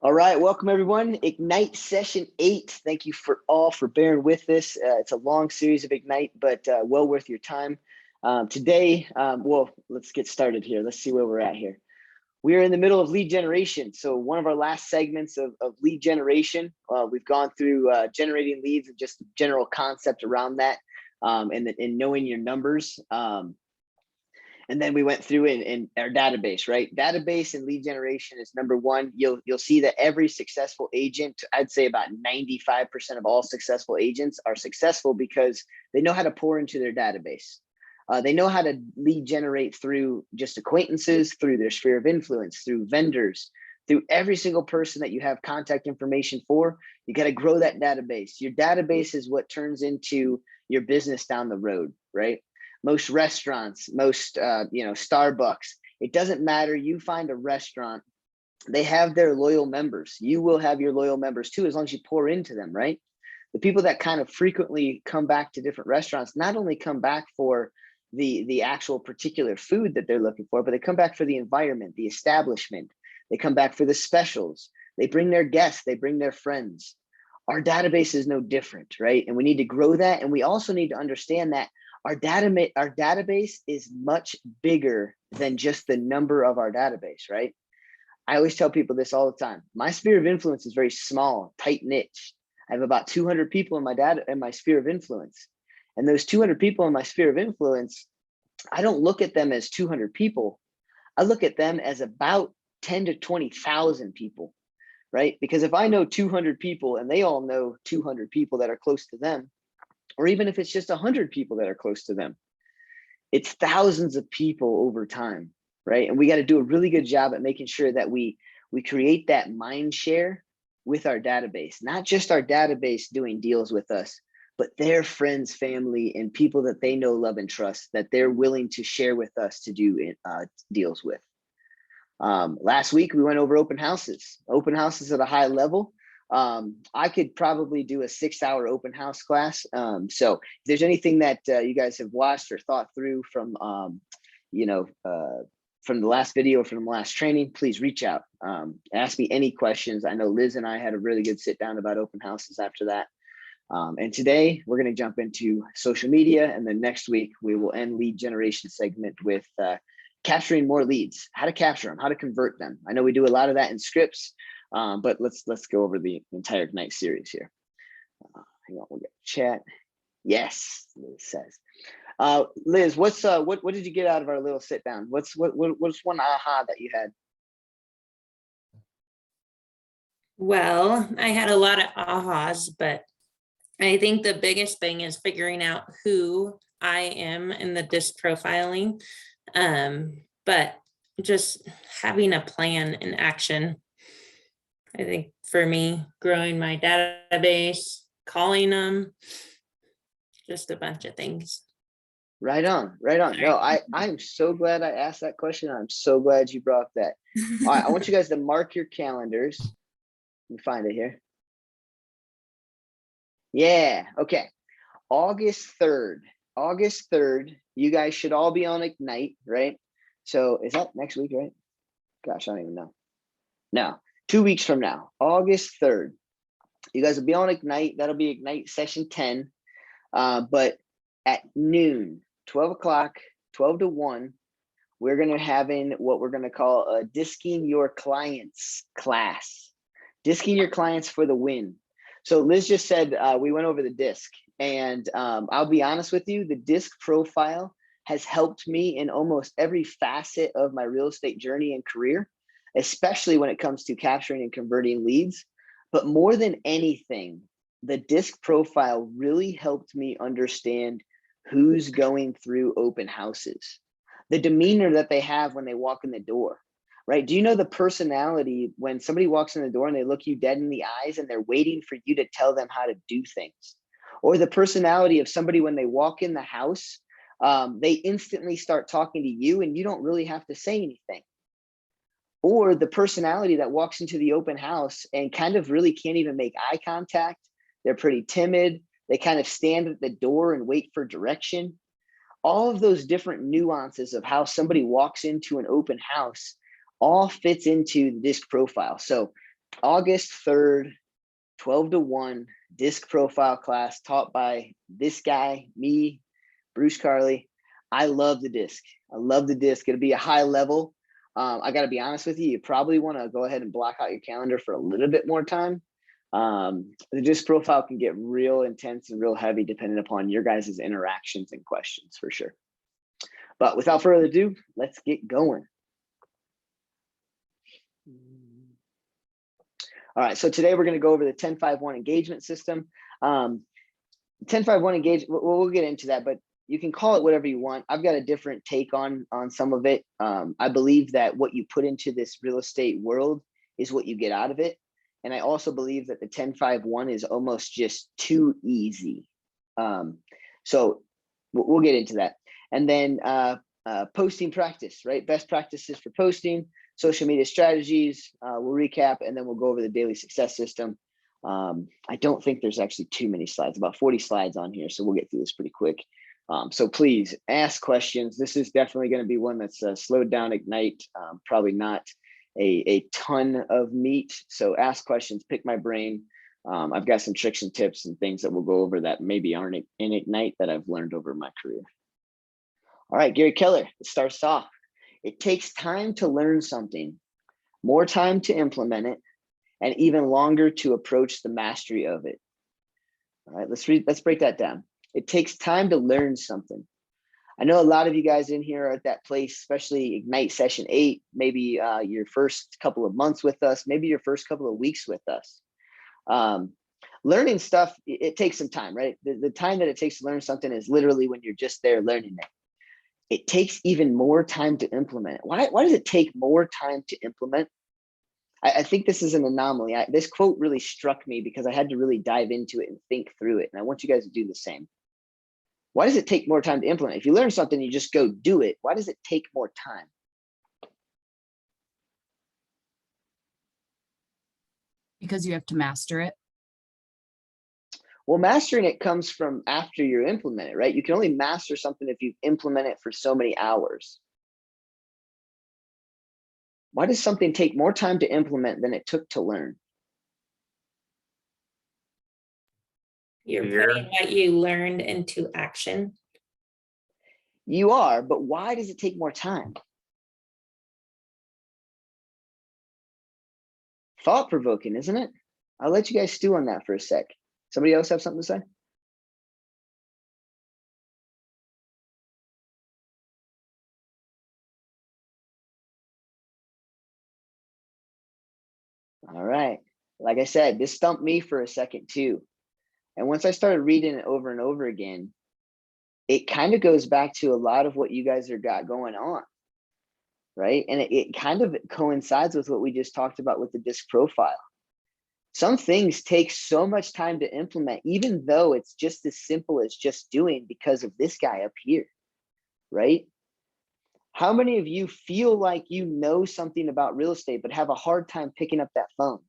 All right, welcome everyone. Ignite session 8. Thank you for bearing with this. It's a long series of Ignite, but well worth your time. Today, well, let's get started here. Let's see where we're at here. We are in the middle of lead generation. So one of our last segments of lead generation, we've gone through generating leads and just the general concept around that, and knowing your numbers. And then we went through in our database, right? Database and lead generation is number one. You'll see that every successful agent, I'd say about 95% of all successful agents are successful because they know how to pour into their database. They know how to lead generate through just acquaintances, through their sphere of influence, through vendors, through every single person that you have contact information for. You got to grow that database. Your database is what turns into your business down the road, right? Most restaurants, most Starbucks, it doesn't matter. You find a restaurant, they have their loyal members. You will have your loyal members too, as long as you pour into them, right? The people that kind of frequently come back to different restaurants not only come back for the actual particular food that they're looking for, but they come back for the environment, the establishment. They come back for the specials. They bring their guests, they bring their friends. Our database is no different, right? And we need to grow that. And we also need to understand that our database is much bigger than just the number of our database, right? I always tell people this all the time. My sphere of influence is very small, tight knit. I have about 200 people in my sphere of influence. And those 200 people in my sphere of influence, I don't look at them as 200 people. I look at them as about 10 to 20,000 people, right? Because if I know 200 people and they all know 200 people that are close to them, or even if it's just 100 people that are close to them, it's thousands of people over time, right? And we got to do a really good job at making sure that we create that mind share with our database, not just our database doing deals with us, but their friends, family, and people that they know, love, and trust that they're willing to share with us to do deals with. Last week, we went over open houses at a high level. I could probably do a 6-hour open house class. So if there's anything that you guys have watched or thought through from the last video or from the last training, please reach out. Ask me any questions. I know Liz and I had a really good sit down about open houses after that. And today we're going to jump into social media. And then next week we will end lead generation segment with capturing more leads, how to capture them, how to convert them. I know we do a lot of that in scripts. But let's go over the entire Ignite series here. Hang on, we'll get chat. Yes, Liz says. Liz, what did you get out of our little sit down? What's one aha that you had? Well, I had a lot of ahas, but I think the biggest thing is figuring out who I am in the disc profiling. But just having a plan in action. I think for me, growing my database, calling them, just a bunch of things. Right on. No, I'm so glad I asked that question. I'm so glad you brought that. All right, I want you guys to mark your calendars. Let me find it here. Yeah, okay. August 3rd, you guys should all be on Ignite, right? So is that next week, right? Gosh, I don't even know. No. 2 weeks from now, August 3rd, you guys will be on Ignite. That'll be Ignite session 10. But at noon, 12 o'clock, 12 to 1, we're going to having what we're going to call a disking your clients class. Disking your clients for the win. So Liz just said we went over the disc. And I'll be honest with you, the disc profile has helped me in almost every facet of my real estate journey and career, especially when it comes to capturing and converting leads. But more than anything, the disc profile really helped me understand who's going through open houses, the demeanor that they have when they walk in the door, right? Do you know the personality when somebody walks in the door and they look you dead in the eyes and they're waiting for you to tell them how to do things? Or the personality of somebody when they walk in the house, they instantly start talking to you and you don't really have to say anything. Or the personality that walks into the open house and kind of really can't even make eye contact. They're pretty timid. They kind of stand at the door and wait for direction. All of those different nuances of how somebody walks into an open house all fits into the disc profile. So August 3rd, 12 to 1 disc profile class taught by this guy, me, Bruce Carley. I love the disc. I love the disc. It'll be a high level. I got to be honest with you. You probably want to go ahead and block out your calendar for a little bit more time. The disc profile can get real intense and real heavy depending upon your guys' interactions and questions for sure. But without further ado, let's get going. All right, so today we're going to go over the 10-5-1 engagement system. 10-5-1 engagement, we'll get into that, but you can call it whatever you want. I've got a different take on some of it. I believe that what you put into this real estate world is what you get out of it. And I also believe that the 10-5-1 is almost just too easy. So we'll get into that. And then posting practice, right? Best practices for posting, social media strategies. We'll recap, and then we'll go over the daily success system. I don't think there's actually too many slides, about 40 slides on here. So we'll get through this pretty quick. So please ask questions. This is definitely going to be one that's slowed down Ignite, probably not a ton of meat. So ask questions, pick my brain. I've got some tricks and tips and things that we'll go over that maybe aren't in Ignite that I've learned over my career. All right, Gary Keller, it starts off. It takes time to learn something, more time to implement it, and even longer to approach the mastery of it. All right, let's break that down. It takes time to learn something. I know a lot of you guys in here are at that place, especially Ignite session 8, maybe your first couple of months with us, maybe your first couple of weeks with us. Learning stuff, it takes some time, right? The time that it takes to learn something is literally when you're just there learning it. It takes even more time to implement it. Why does it take more time to implement? I think this is an anomaly. This quote really struck me because I had to really dive into it and think through it. And I want you guys to do the same. Why does it take more time to implement? If you learn something, you just go do it. Why does it take more time? Because you have to master it. Well, mastering it comes from after you implement it, right? You can only master something if you implement it for so many hours. Why does something take more time to implement than it took to learn? You're putting what you learned into action. You are, but why does it take more time? Thought-provoking, isn't it? I'll let you guys stew on that for a sec. Somebody else have something to say? All right. Like I said, this stumped me for a second too. And once I started reading it over and over again, it kind of goes back to a lot of what you guys are got going on, right? And it kind of coincides with what we just talked about with the disc profile. Some things take so much time to implement, even though it's just as simple as just doing because of this guy up here, right? How many of you feel like you know something about real estate, but have a hard time picking up that phone?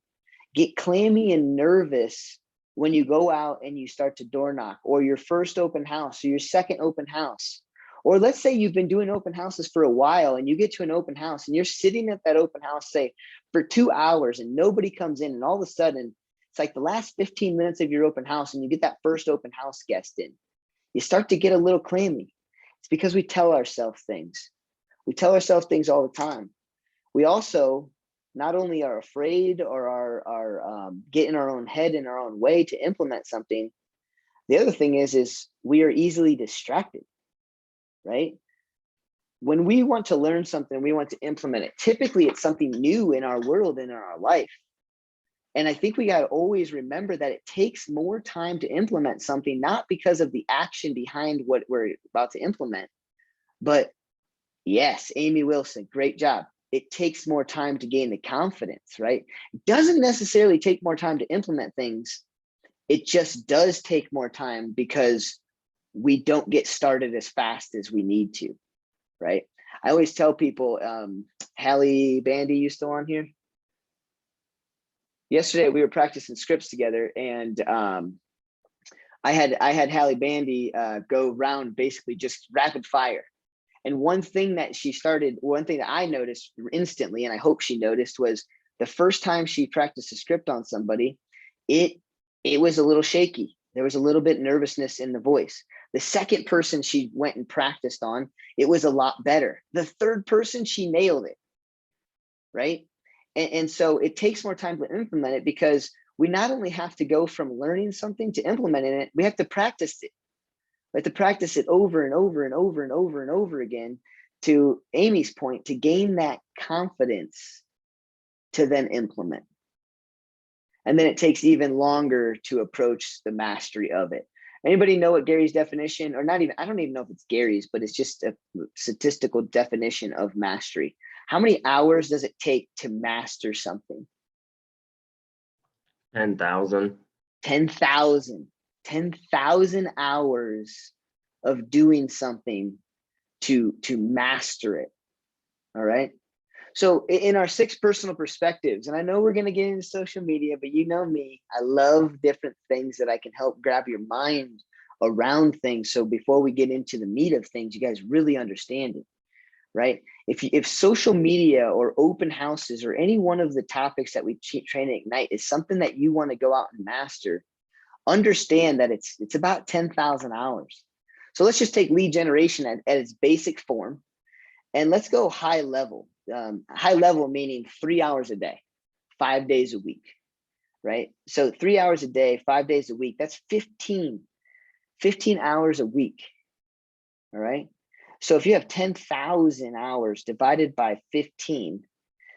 Get clammy and nervous when you go out and you start to door knock, or your first open house, or your second open house. Or let's say you've been doing open houses for a while and you get to an open house and you're sitting at that open house, say for 2 hours, and nobody comes in, and all of a sudden it's like the last 15 minutes of your open house and you get that first open house guest in. You start to get a little clammy. It's because we tell ourselves things. We tell ourselves things all the time. We also not only are afraid or are get in our own head in our own way to implement something. The other thing is we are easily distracted, right? When we want to learn something, we want to implement it. Typically, it's something new in our world and in our life. And I think we got to always remember that it takes more time to implement something, not because of the action behind what we're about to implement, but yes, Amy Wilson, great job. It takes more time to gain the confidence, right? It doesn't necessarily take more time to implement things. It just does take more time because we don't get started as fast as we need to, right? I always tell people, Hallie Bandy, you still on here? Yesterday we were practicing scripts together, and I had Hallie Bandy go round basically just rapid fire. And one thing that I noticed instantly, and I hope she noticed, was The first time she practiced a script on somebody, it was a little shaky. There was a little bit nervousness in the voice. The second person she went and practiced on, it was a lot better. The third person, she nailed it, right? And so it takes more time to implement it, because we not only have to go from learning something to implementing it, we have to practice it. We have to practice it over and over and over and over and over again, to Amy's point, to gain that confidence to then implement. And then it takes even longer to approach the mastery of it. Anybody know what Gary's definition, or not even, I don't even know if it's Gary's, but it's just a statistical definition of mastery. How many hours does it take to master something? 10,000. 10,000. 10,000 hours of doing something to master it. All right. So in our 6 personal perspectives, and I know we're going to get into social media, but you know me, I love different things that I can help grab your mind around things. So before we get into the meat of things, you guys really understand it, right? If social media or open houses or any one of the topics that we train at Ignite is something that you want to go out and master, understand that it's about 10,000 hours. So let's just take lead generation at its basic form, and let's go high level. High level meaning 3 hours a day, 5 days a week, right? So 3 hours a day, 5 days a week, that's 15 hours a week. All right. So if you have 10,000 hours divided by 15,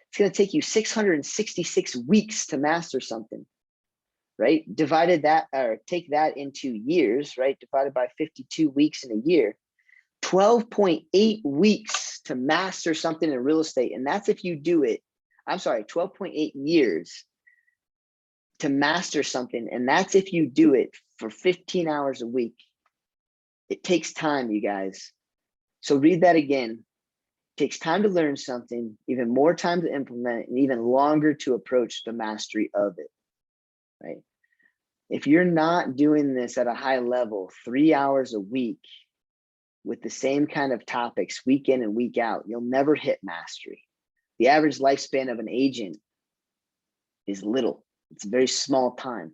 it's going to take you 666 weeks to master something, right? Divided that, or take that into years, right? Divided by 52 weeks in a year, 12.8 weeks to master something in real estate. And that's if you do it, 12.8 years to master something. And that's if you do it for 15 hours a week. It takes time, you guys. So read that again. It takes time to learn something, even more time to implement it, and even longer to approach the mastery of it, right? If you're not doing this at a high level, 3 hours a week with the same kind of topics week in and week out, you'll never hit mastery. The average lifespan of an agent is little. It's a very small time.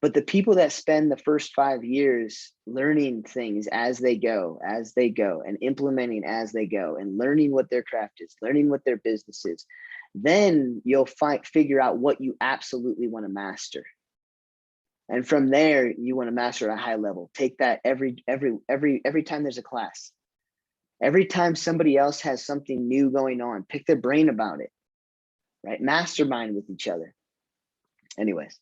But the people that spend the first 5 years learning things as they go, and implementing as they go, and learning what their craft is, learning what their business is, then you'll figure out what you absolutely want to master. And from there, you want to master at a high level. Take that every time there's a class. Every time somebody else has something new going on, pick their brain about it, right? Mastermind with each other. Anyways,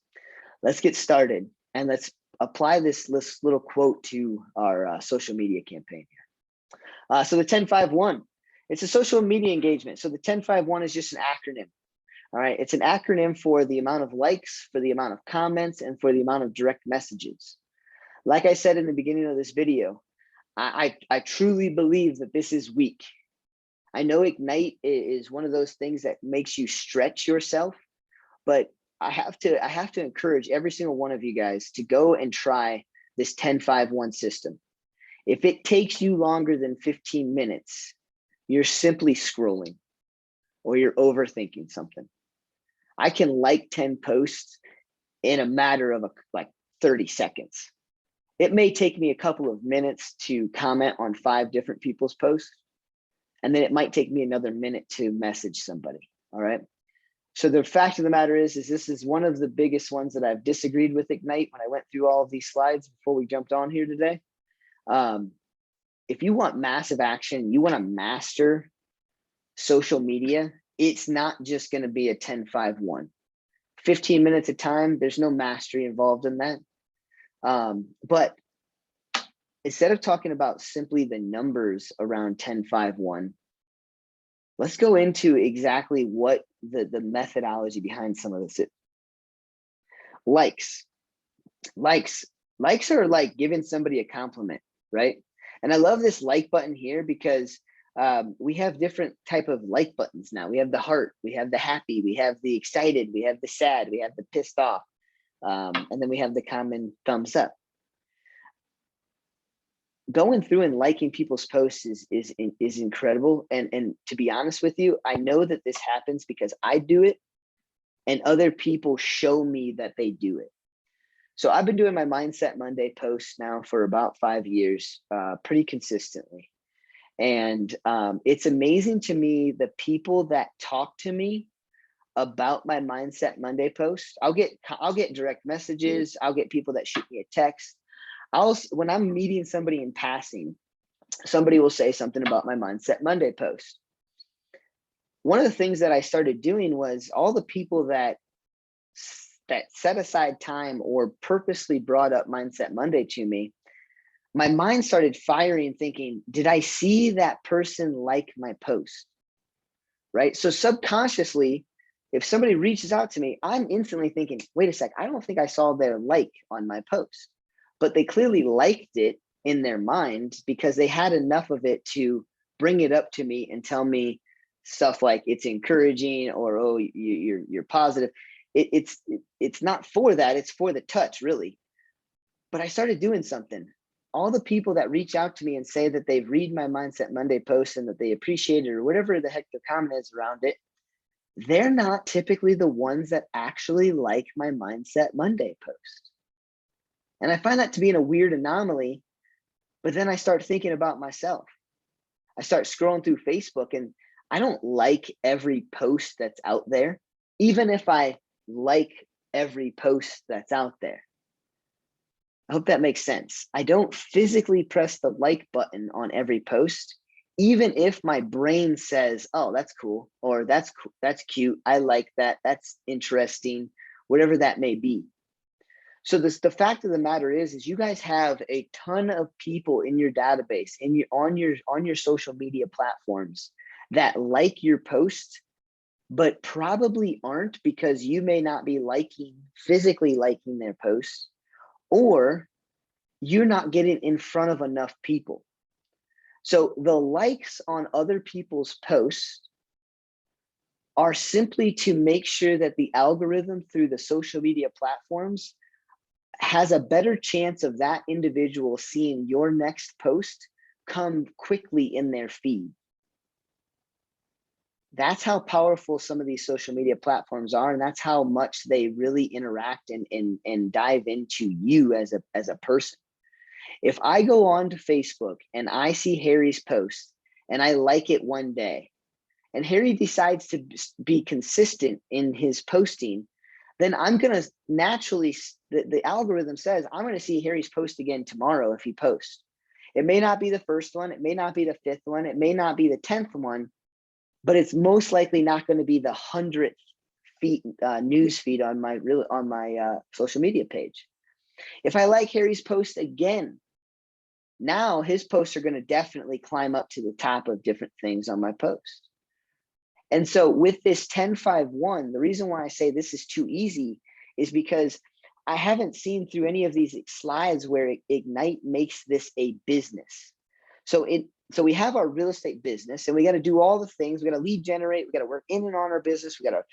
let's get started, and let's apply this little quote to our social media campaign here. So the 10-5-1, it's a social media engagement. So the 10-5-1 is just an acronym. All right, it's an acronym for the amount of likes, for the amount of comments, and for the amount of direct messages. Like I said in the beginning of this video, I truly believe that this is weak. I know Ignite is one of those things that makes you stretch yourself, but I have to encourage every single one of you guys to go and try this 10-5-1 system. If it takes you longer than 15 minutes, you're simply scrolling or you're overthinking something. I can like 10 posts in a matter of like 30 seconds. It may take me a couple of minutes to comment on 5 different people's posts, and then it might take me another minute to message somebody. All right. So the fact of the matter is this is one of the biggest ones that I've disagreed with Ignite when I went through all of these slides before we jumped on here today. If you want massive action, you want to master social media, it's not just going to be a 10-5-1. 15 minutes a time, there's no mastery involved in that. But instead of talking about simply the numbers around 10-5-1, let's go into exactly what the methodology behind some of this is. Likes are like giving somebody a compliment, right? And I love this like button here because we have different type of like buttons now. We have the heart, we have the happy, we have the excited, we have the sad, we have the pissed off, and then we have the common thumbs up. Going through and liking people's posts is incredible. And to be honest with you, I know that this happens because I do it, and other people show me that they do it. So I've been doing my Mindset Monday posts now for about 5 years, pretty consistently. And it's amazing to me the people that talk to me about my Mindset Monday post. I'll get direct messages. I'll get people that shoot me a text. When I'm meeting somebody in passing, somebody will say something about my Mindset Monday post. One of the things that I started doing was all the people that set aside time or purposely brought up Mindset Monday to me, my mind started firing thinking, did I see that person like my post? Right? So subconsciously, if somebody reaches out to me, I'm instantly thinking, wait a sec, I don't think I saw their like on my post, but they clearly liked it in their mind because they had enough of it to bring it up to me and tell me stuff like it's encouraging or, oh, you're positive. It's not for that, it's for the touch, really. But I started doing something. All the people that reach out to me and say that they've read my Mindset Monday post and that they appreciate it or whatever the heck the comment is around it, they're not typically the ones that actually like my Mindset Monday post. And I find that to be a weird anomaly, but then I start thinking about myself. I start scrolling through Facebook and I don't like every post that's out there, even if I like every post that's out there. I hope that makes sense. I don't physically press the like button on every post, even if my brain says, oh, that's cool, or that's cute, I like that, that's interesting, whatever that may be. So the fact of the matter is you guys have a ton of people in your database, on your social media platforms that like your post, but probably aren't because you may not be physically liking their posts, or you're not getting in front of enough people. So the likes on other people's posts are simply to make sure that the algorithm through the social media platforms has a better chance of that individual seeing your next post come quickly in their feed. That's how powerful some of these social media platforms are, and that's how much they really interact and dive into you as a person. If I go on to Facebook and I see Harry's post and I like it one day, and Harry decides to be consistent in his posting, then I'm going to naturally, the algorithm says, I'm going to see Harry's post again tomorrow if he posts. It may not be the first one. It may not be the 5th one. It may not be the 10th one, but it's most likely not going to be the 100th news feed on my social media page. If I like Harry's post again, now his posts are going to definitely climb up to the top of different things on my post. And so with this 10-5-1, the reason why I say this is too easy is because I haven't seen through any of these slides where Ignite makes this a business. So we have our real estate business and we got to do all the things. We got to lead generate. We got to work in and on our business. We got to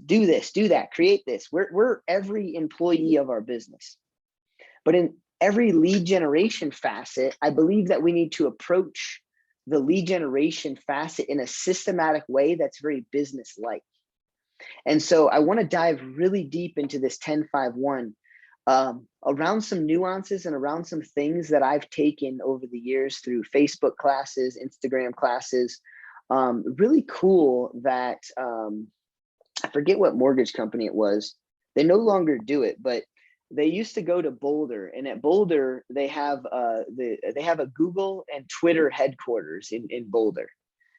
do this, do that, create this. We're every employee of our business. But in every lead generation facet, I believe that we need to approach the lead generation facet in a systematic way that's very business-like. And so I want to dive really deep into this 10-5-1 around some nuances and around some things that I've taken over the years through Facebook classes, Instagram classes. Really cool that I forget what mortgage company it was. They no longer do it, but they used to go to Boulder, and at Boulder they have a Google and Twitter headquarters in Boulder.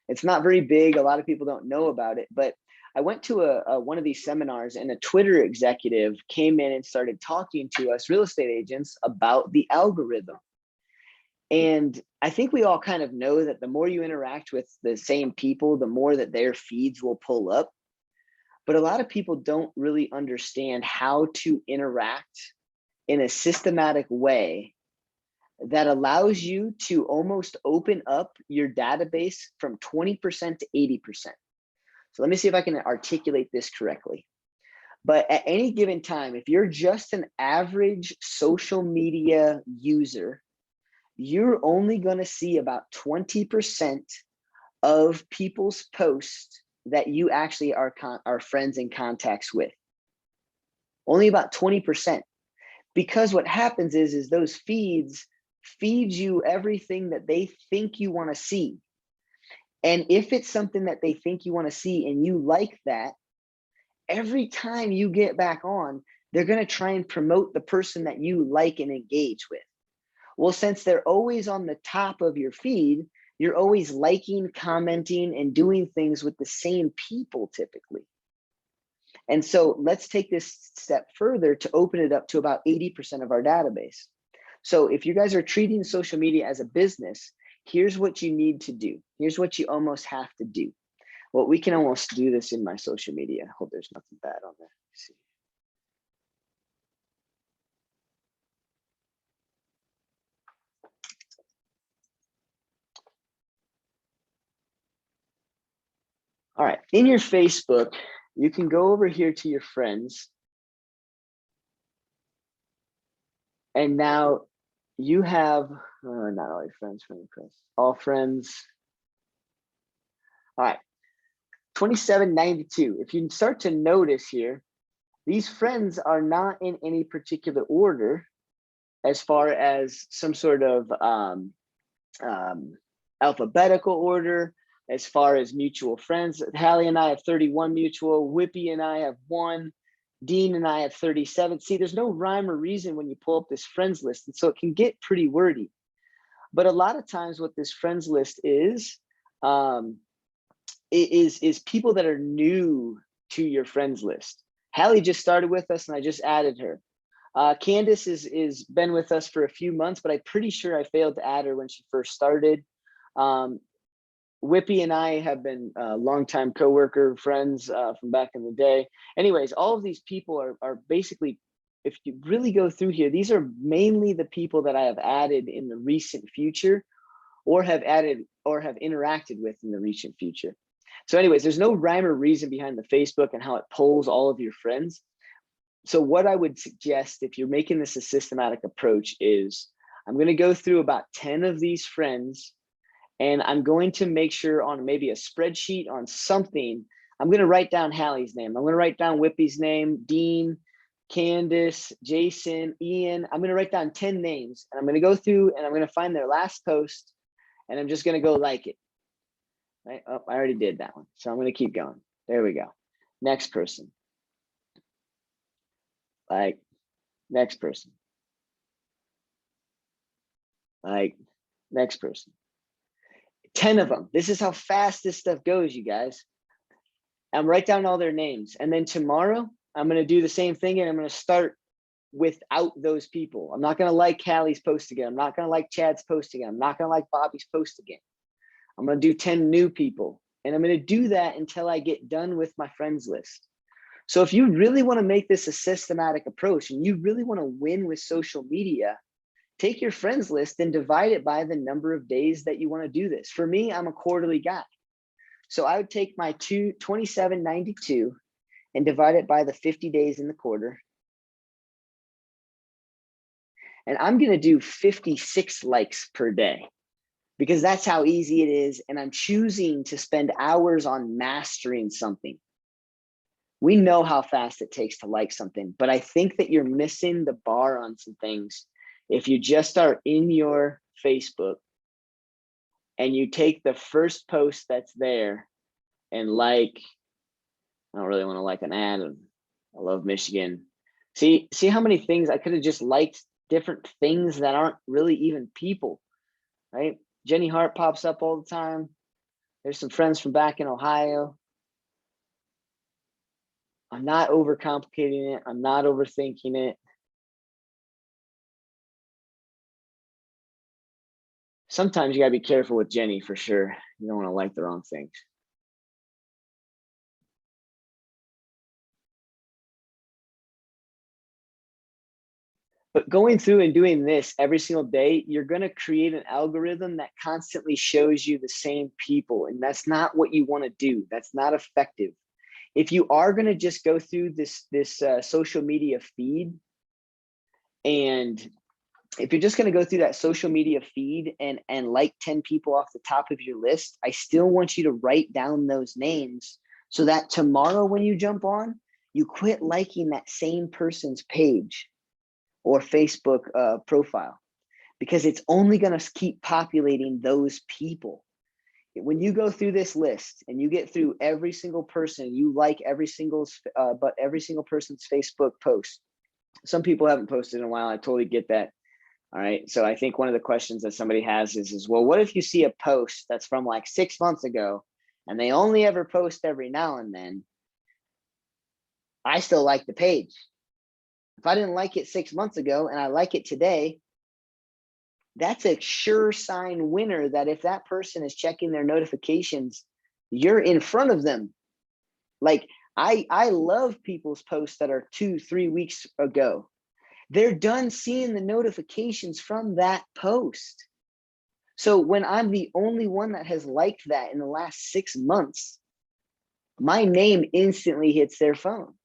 It's not very big. A lot of people don't know about it, but I went to one of these seminars, and a Twitter executive came in and started talking to us real estate agents about the algorithm. And I think we all kind of know that the more you interact with the same people, the more that their feeds will pull up. But a lot of people don't really understand how to interact in a systematic way that allows you to almost open up your database from 20% to 80%. So let me see if I can articulate this correctly. But at any given time, if you're just an average social media user, you're only going to see about 20% of people's posts that you actually are friends and contacts with. Only about 20%. Because what happens is those feeds feed you everything that they think you want to see. And if it's something that they think you want to see and you like that, every time you get back on, they're going to try and promote the person that you like and engage with. Well, since they're always on the top of your feed, you're always liking, commenting, and doing things with the same people typically. And so let's take this step further to open it up to about 80% of our database. So if you guys are treating social media as a business, here's what you need to do. Here's what you almost have to do. Well, we can almost do this in my social media. I hope there's nothing bad on there. Let's see. All right, in your Facebook, you can go over here to your friends. And now you have, not all your friends, all friends. All right, 2792. If you start to notice here, these friends are not in any particular order as far as some sort of alphabetical order, as far as mutual friends. Hallie and I have 31 mutual, Whippy and I have 1, Dean and I have 37. See, there's no rhyme or reason when you pull up this friends list, and so it can get pretty wordy. But a lot of times what this friends list is people that are new to your friends list. Hallie just started with us and I just added her. Candace is been with us for a few months, but I'm pretty sure I failed to add her when she first started. Whippy and I have been longtime coworker friends from back in the day. Anyways, all of these people are basically, if you really go through here, these are mainly the people that I have added in the recent future or have added or have interacted with in the recent future. So anyways, there's no rhyme or reason behind the Facebook and how it pulls all of your friends. So what I would suggest if you're making this a systematic approach is I'm going to go through about 10 of these friends, and I'm going to make sure on maybe a spreadsheet on something, I'm going to write down Hallie's name. I'm going to write down Whippy's name, Dean, Candace, Jason, Ian. I'm going to write down 10 names, and I'm going to go through and I'm going to find their last post, and I'm just going to go like it. Right? Oh, I already did that one. So I'm going to keep going. There we go. Next person. Like, next person. Like, next person. 10 of them. This is how fast this stuff goes, you guys. I'm write down all their names. And then tomorrow, I'm going to do the same thing, and I'm going to start without those people. I'm not going to like Hallie's post again. I'm not going to like Chad's post again. I'm not going to like Bobby's post again. I'm going to do 10 new people. And I'm going to do that until I get done with my friends list. So if you really want to make this a systematic approach and you really want to win with social media, take your friends list and divide it by the number of days that you want to do this. For me, I'm a quarterly guy. So I would take my 2792 and divide it by the 50 days in the quarter. And I'm going to do 56 likes per day because that's how easy it is. And I'm choosing to spend hours on mastering something. We know how fast it takes to like something, but I think that you're missing the bar on some things. If you just are in your Facebook and you take the first post that's there and like, I don't really want to like an ad. I love Michigan. See how many things I could have just liked, different things that aren't really even people, right? Jenny Hart pops up all the time. There's some friends from back in Ohio. I'm not overcomplicating it. I'm not overthinking it. Sometimes you gotta be careful with Jenny for sure. You don't want to like the wrong things. But going through and doing this every single day, you're going to create an algorithm that constantly shows you the same people. And that's not what you want to do. That's not effective. If you are going to just go through this social media feed, and if you're just going to go through that social media feed and like 10 people off the top of your list, I still want you to write down those names so that tomorrow when you jump on, you quit liking that same person's page or Facebook profile, because it's only going to keep populating those people. When you go through this list and you get through every single person, you like every single person's Facebook post. Some people haven't posted in a while. I totally get that. All right. So I think one of the questions that somebody has is, well, what if you see a post that's from like 6 months ago and they only ever post every now and then? I still like the page. If I didn't like it 6 months ago and I like it today, that's a sure sign winner that if that person is checking their notifications, you're in front of them. Like I love people's posts that are 2-3 weeks ago. They're done seeing the notifications from that post. So when I'm the only one that has liked that in the last 6 months, my name instantly hits their phone.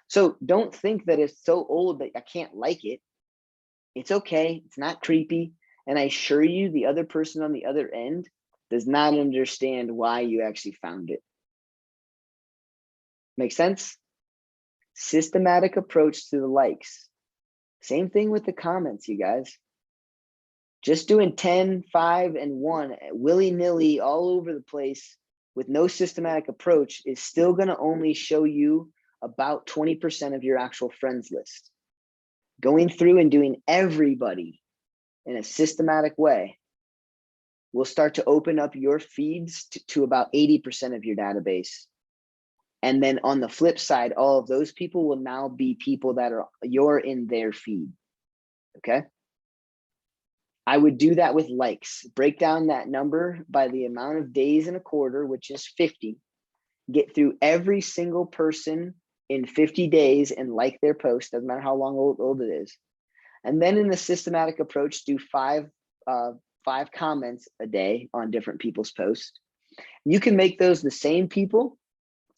So don't think that it's so old that I can't like it. It's okay. It's not creepy. And I assure you, the other person on the other end does not understand why you actually found it. Make sense? Systematic approach to the likes. Same thing with the comments, you guys. Just doing 10, 5, and 1 willy-nilly all over the place with no systematic approach is still going to only show you about 20% of your actual friends list. Going through and doing everybody in a systematic way will start to open up your feeds to about 80% of your database. And then on the flip side, all of those people will now be people that you're in their feed. Okay. I would do that with likes. Break down that number by the amount of days in a quarter, which is 50. Get through every single person in 50 days and like their post, doesn't matter how long old it is. And then in the systematic approach, do five comments a day on different people's posts. You can make those the same people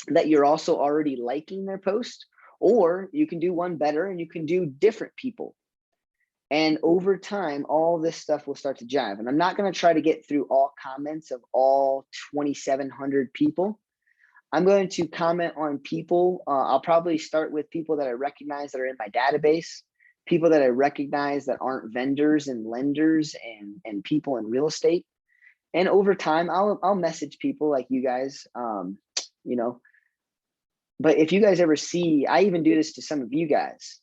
that you're also already liking their post, or you can do one better and you can do different people. And over time, all this stuff will start to jive. And I'm not going to try to get through all comments of all 2,700 people. I'm going to comment on people. I'll probably start with people that I recognize that are in my database, people that I recognize that aren't vendors and lenders and people in real estate. And over time, I'll message people like you guys, you know. But if you guys ever see, I even do this to some of you guys.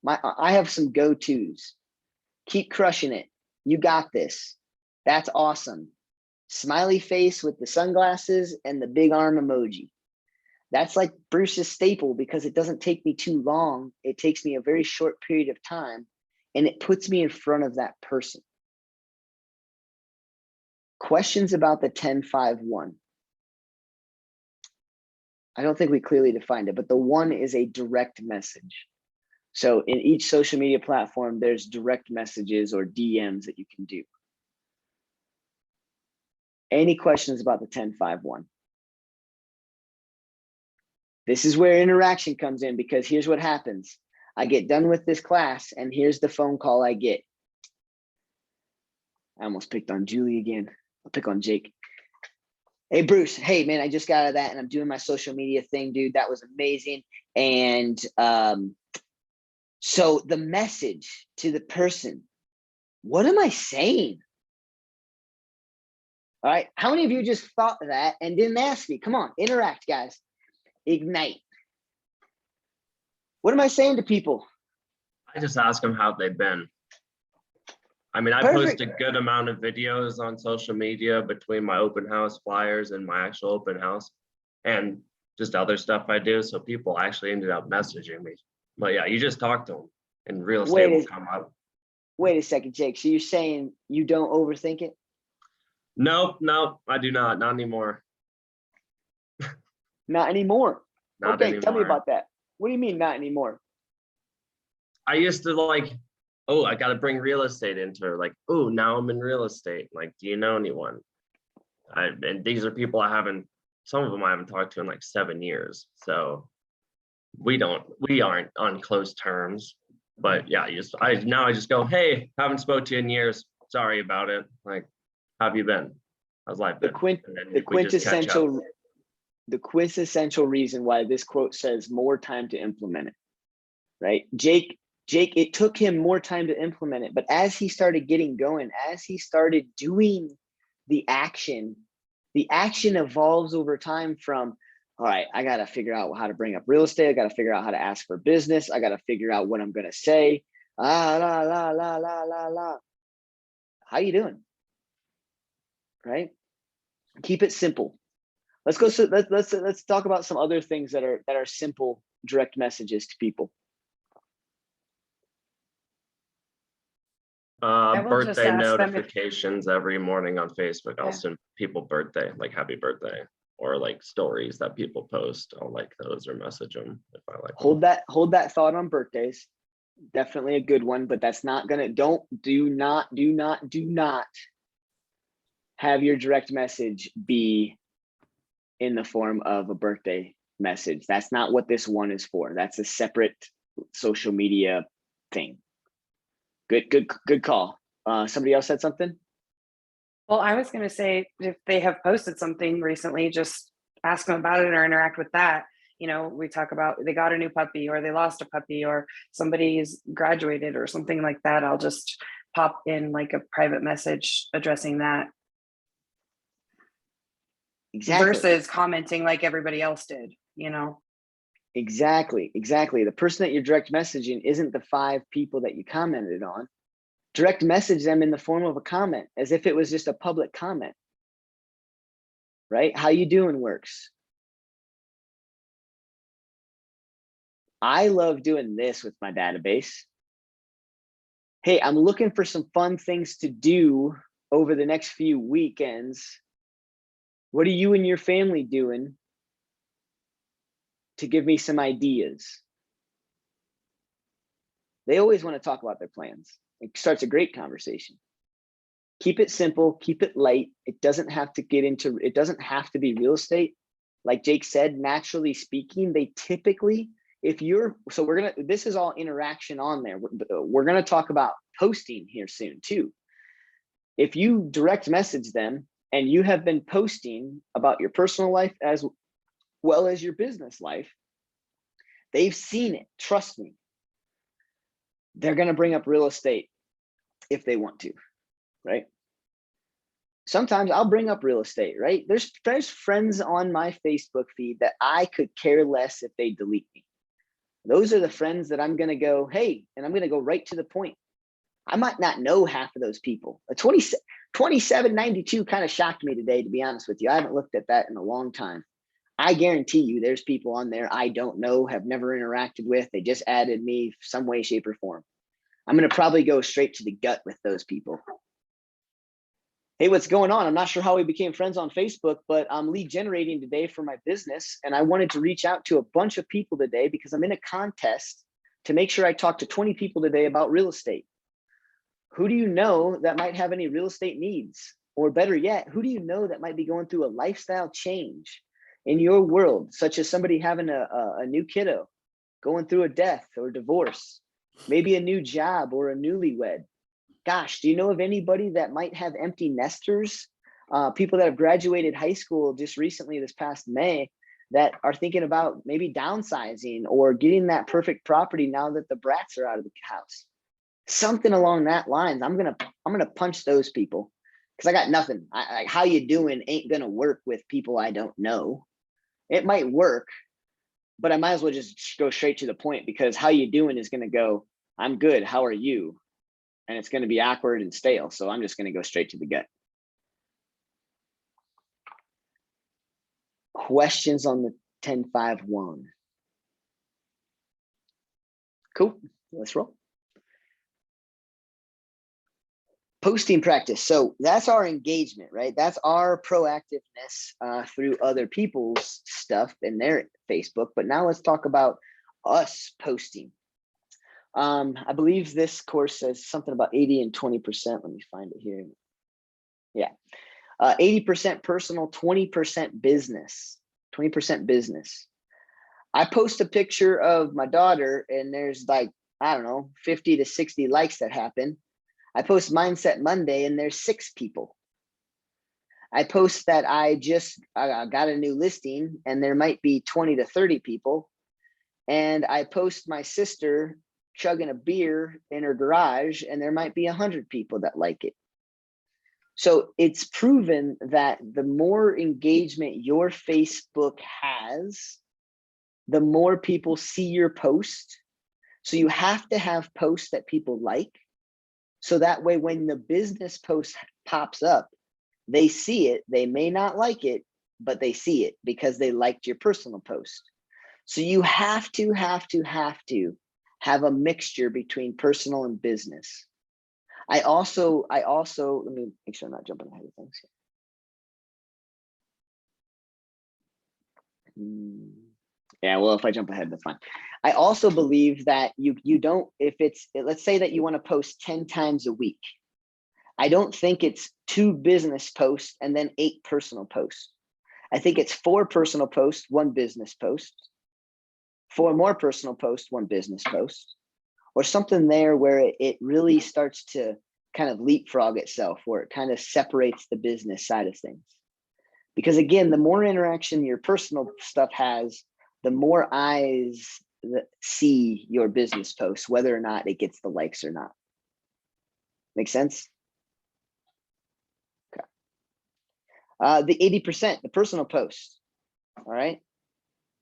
I have some go-tos. Keep crushing it. You got this. That's awesome. Smiley face with the sunglasses and the big arm emoji. That's like Bruce's staple because it doesn't take me too long. It takes me a very short period of time and it puts me in front of that person. Questions about the 10-5-1. I don't think we clearly defined it, but the 1 is a direct message. So in each social media platform, there's direct messages or DMs that you can do. Any questions about the 10-5-1? This is where interaction comes in, because here's what happens. I get done with this class and here's the phone call I get. I almost picked on Julie again. I'll pick on Jake. Hey, Bruce. Hey, man, I just got out of that and I'm doing my social media thing, dude. That was amazing. And so the message to the person, what am I saying? All right. How many of you just thought that and didn't ask me? Come on, interact, guys. Ignite. What am I saying to people? I just ask them how they've been. I mean, I post a good amount of videos on social media between my open house flyers and my actual open house and just other stuff I do. So people actually ended up messaging me. But yeah, you just talk to them and real estate will come up. Wait a second, Jake. So you're saying you don't overthink it? Nope, I do not. Not anymore. Not anymore. Not okay, anymore. Tell me about that. What do you mean not anymore? I used to like, oh, I got to bring real estate into it. Like, oh, now I'm in real estate. Like, do you know anyone? And these are people some of them I haven't talked to in like 7 years. So we aren't on close terms. But yeah, I just go, hey, haven't spoke to you in years. Sorry about it. Like, how have you been? How's life been? The quintessential the quintessential reason why this quote says more time to implement it, right? Jake, it took him more time to implement it, but as he started getting going, as he started doing the action evolves over time from, all right, I got to figure out how to bring up real estate. I got to figure out how to ask for business. I got to figure out what I'm going to say. La, la, la, la, la, la. How you doing? Right? Keep it simple. Let's go. So let's talk about some other things that are simple direct messages to people. will just Birthday ask them if- notifications every morning on Facebook. I'll Yeah. send people birthday, like happy birthday, or like stories that people post. I'll like those or message them if I like. Hold that thought on birthdays. Definitely a good one, but that's not gonna. Do not have your direct message be in the form of a birthday message. That's not what this one is for. That's a separate social media thing. Good call. Somebody else said something? Well, I was going to say, if they have posted something recently, just ask them about it or interact with that. You know, we talk about they got a new puppy or they lost a puppy or somebody's graduated or something like that. I'll just pop in like a private message addressing that. Exactly. Versus commenting like everybody else did, you know? Exactly. The person that you're direct messaging isn't the 5 people that you commented on. Direct message them in the form of a comment, as if it was just a public comment. Right? How you doing works. I love doing this with my database. Hey, I'm looking for some fun things to do over the next few weekends. What are you and your family doing to give me some ideas? They always want to talk about their plans. It starts a great conversation. Keep it simple, keep it light. It doesn't have to be real estate. Like Jake said, naturally speaking, they typically, this is all interaction on there. We're going to talk about posting here soon too. If you direct message them and you have been posting about your personal life as well as your business life, they've seen it. Trust me. They're going to bring up real estate if they want to, right? Sometimes I'll bring up real estate, right? There's friends on my Facebook feed that I could care less if they delete me. Those are the friends that I'm going to go, hey, and I'm going to go right to the point. I might not know half of those people. A 2792 kind of shocked me today, to be honest with you. I haven't looked at that in a long time. I guarantee you there's people on there I don't know, have never interacted with. They just added me some way, shape, or form. I'm going to probably go straight to the gut with those people. Hey, what's going on? I'm not sure how we became friends on Facebook, but I'm lead generating today for my business. And I wanted to reach out to a bunch of people today because I'm in a contest to make sure I talk to 20 people today about real estate. Who do you know that might have any real estate needs? Or better yet, who do you know that might be going through a lifestyle change in your world, such as somebody having a new kiddo, going through a death or divorce, maybe a new job or a newlywed? Gosh, do you know of anybody that might have empty nesters? People that have graduated high school just recently this past May that are thinking about maybe downsizing or getting that perfect property now that the brats are out of the house. Something along that lines. I'm gonna punch those people because I got nothing. How you doing ain't gonna work with people I don't know. It might work, but I might as well just go straight to the point because how you doing is gonna go, I'm good, how are you? And it's gonna be awkward and stale. So I'm just gonna go straight to the gut. Questions on the 10-5-1. Cool, let's roll. Posting practice. So that's our engagement, right? That's our proactiveness through other people's stuff in their Facebook. But now let's talk about us posting. I believe this course says something about 80 and 20%. Let me find it here. Yeah. 80% personal, 20% business. 20% business. I post a picture of my daughter and there's like, I don't know, 50 to 60 likes that happen. I post Mindset Monday and there's 6 people. I post that I just got a new listing and there might be 20 to 30 people. And I post my sister chugging a beer in her garage and there might be 100 people that like it. So it's proven that the more engagement your Facebook has, the more people see your post. So you have to have posts that people like. So that way, when the business post pops up, they see it. They may not like it, but they see it because they liked your personal post. So you have to have a mixture between personal and business. I also, let me make sure I'm not jumping ahead of things here. Yeah, well, if I jump ahead, that's fine. I also believe that you don't, if it's, let's say that you want to post 10 times a week. I don't think it's 2 business posts and then 8 personal posts. I think it's 4 personal posts, 1 business post, 4 more personal posts, 1 business post, or something there where it really starts to kind of leapfrog itself, where it kind of separates the business side of things. Because again, the more interaction your personal stuff has, the more eyes that see your business post, whether or not it gets the likes or not. Make sense? Okay. The 80%, the personal post. All right.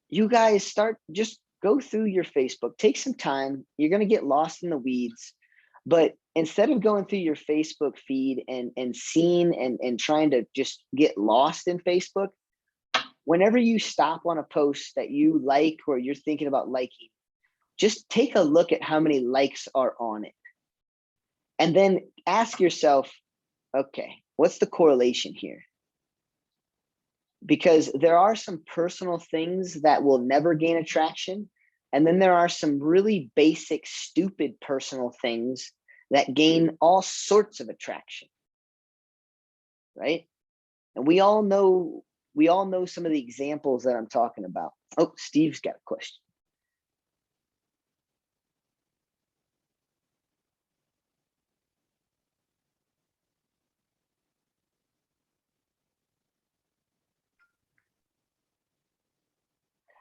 You guys just go through your Facebook, take some time. You're going to get lost in the weeds. But instead of going through your Facebook feed and seeing and trying to just get lost in Facebook, whenever you stop on a post that you like or you're thinking about liking, just take a look at how many likes are on it. And then ask yourself, okay, what's the correlation here? Because there are some personal things that will never gain attraction. And then there are some really basic, stupid personal things that gain all sorts of attraction, right? And we all know some of the examples that I'm talking about. Oh, Steve's got a question.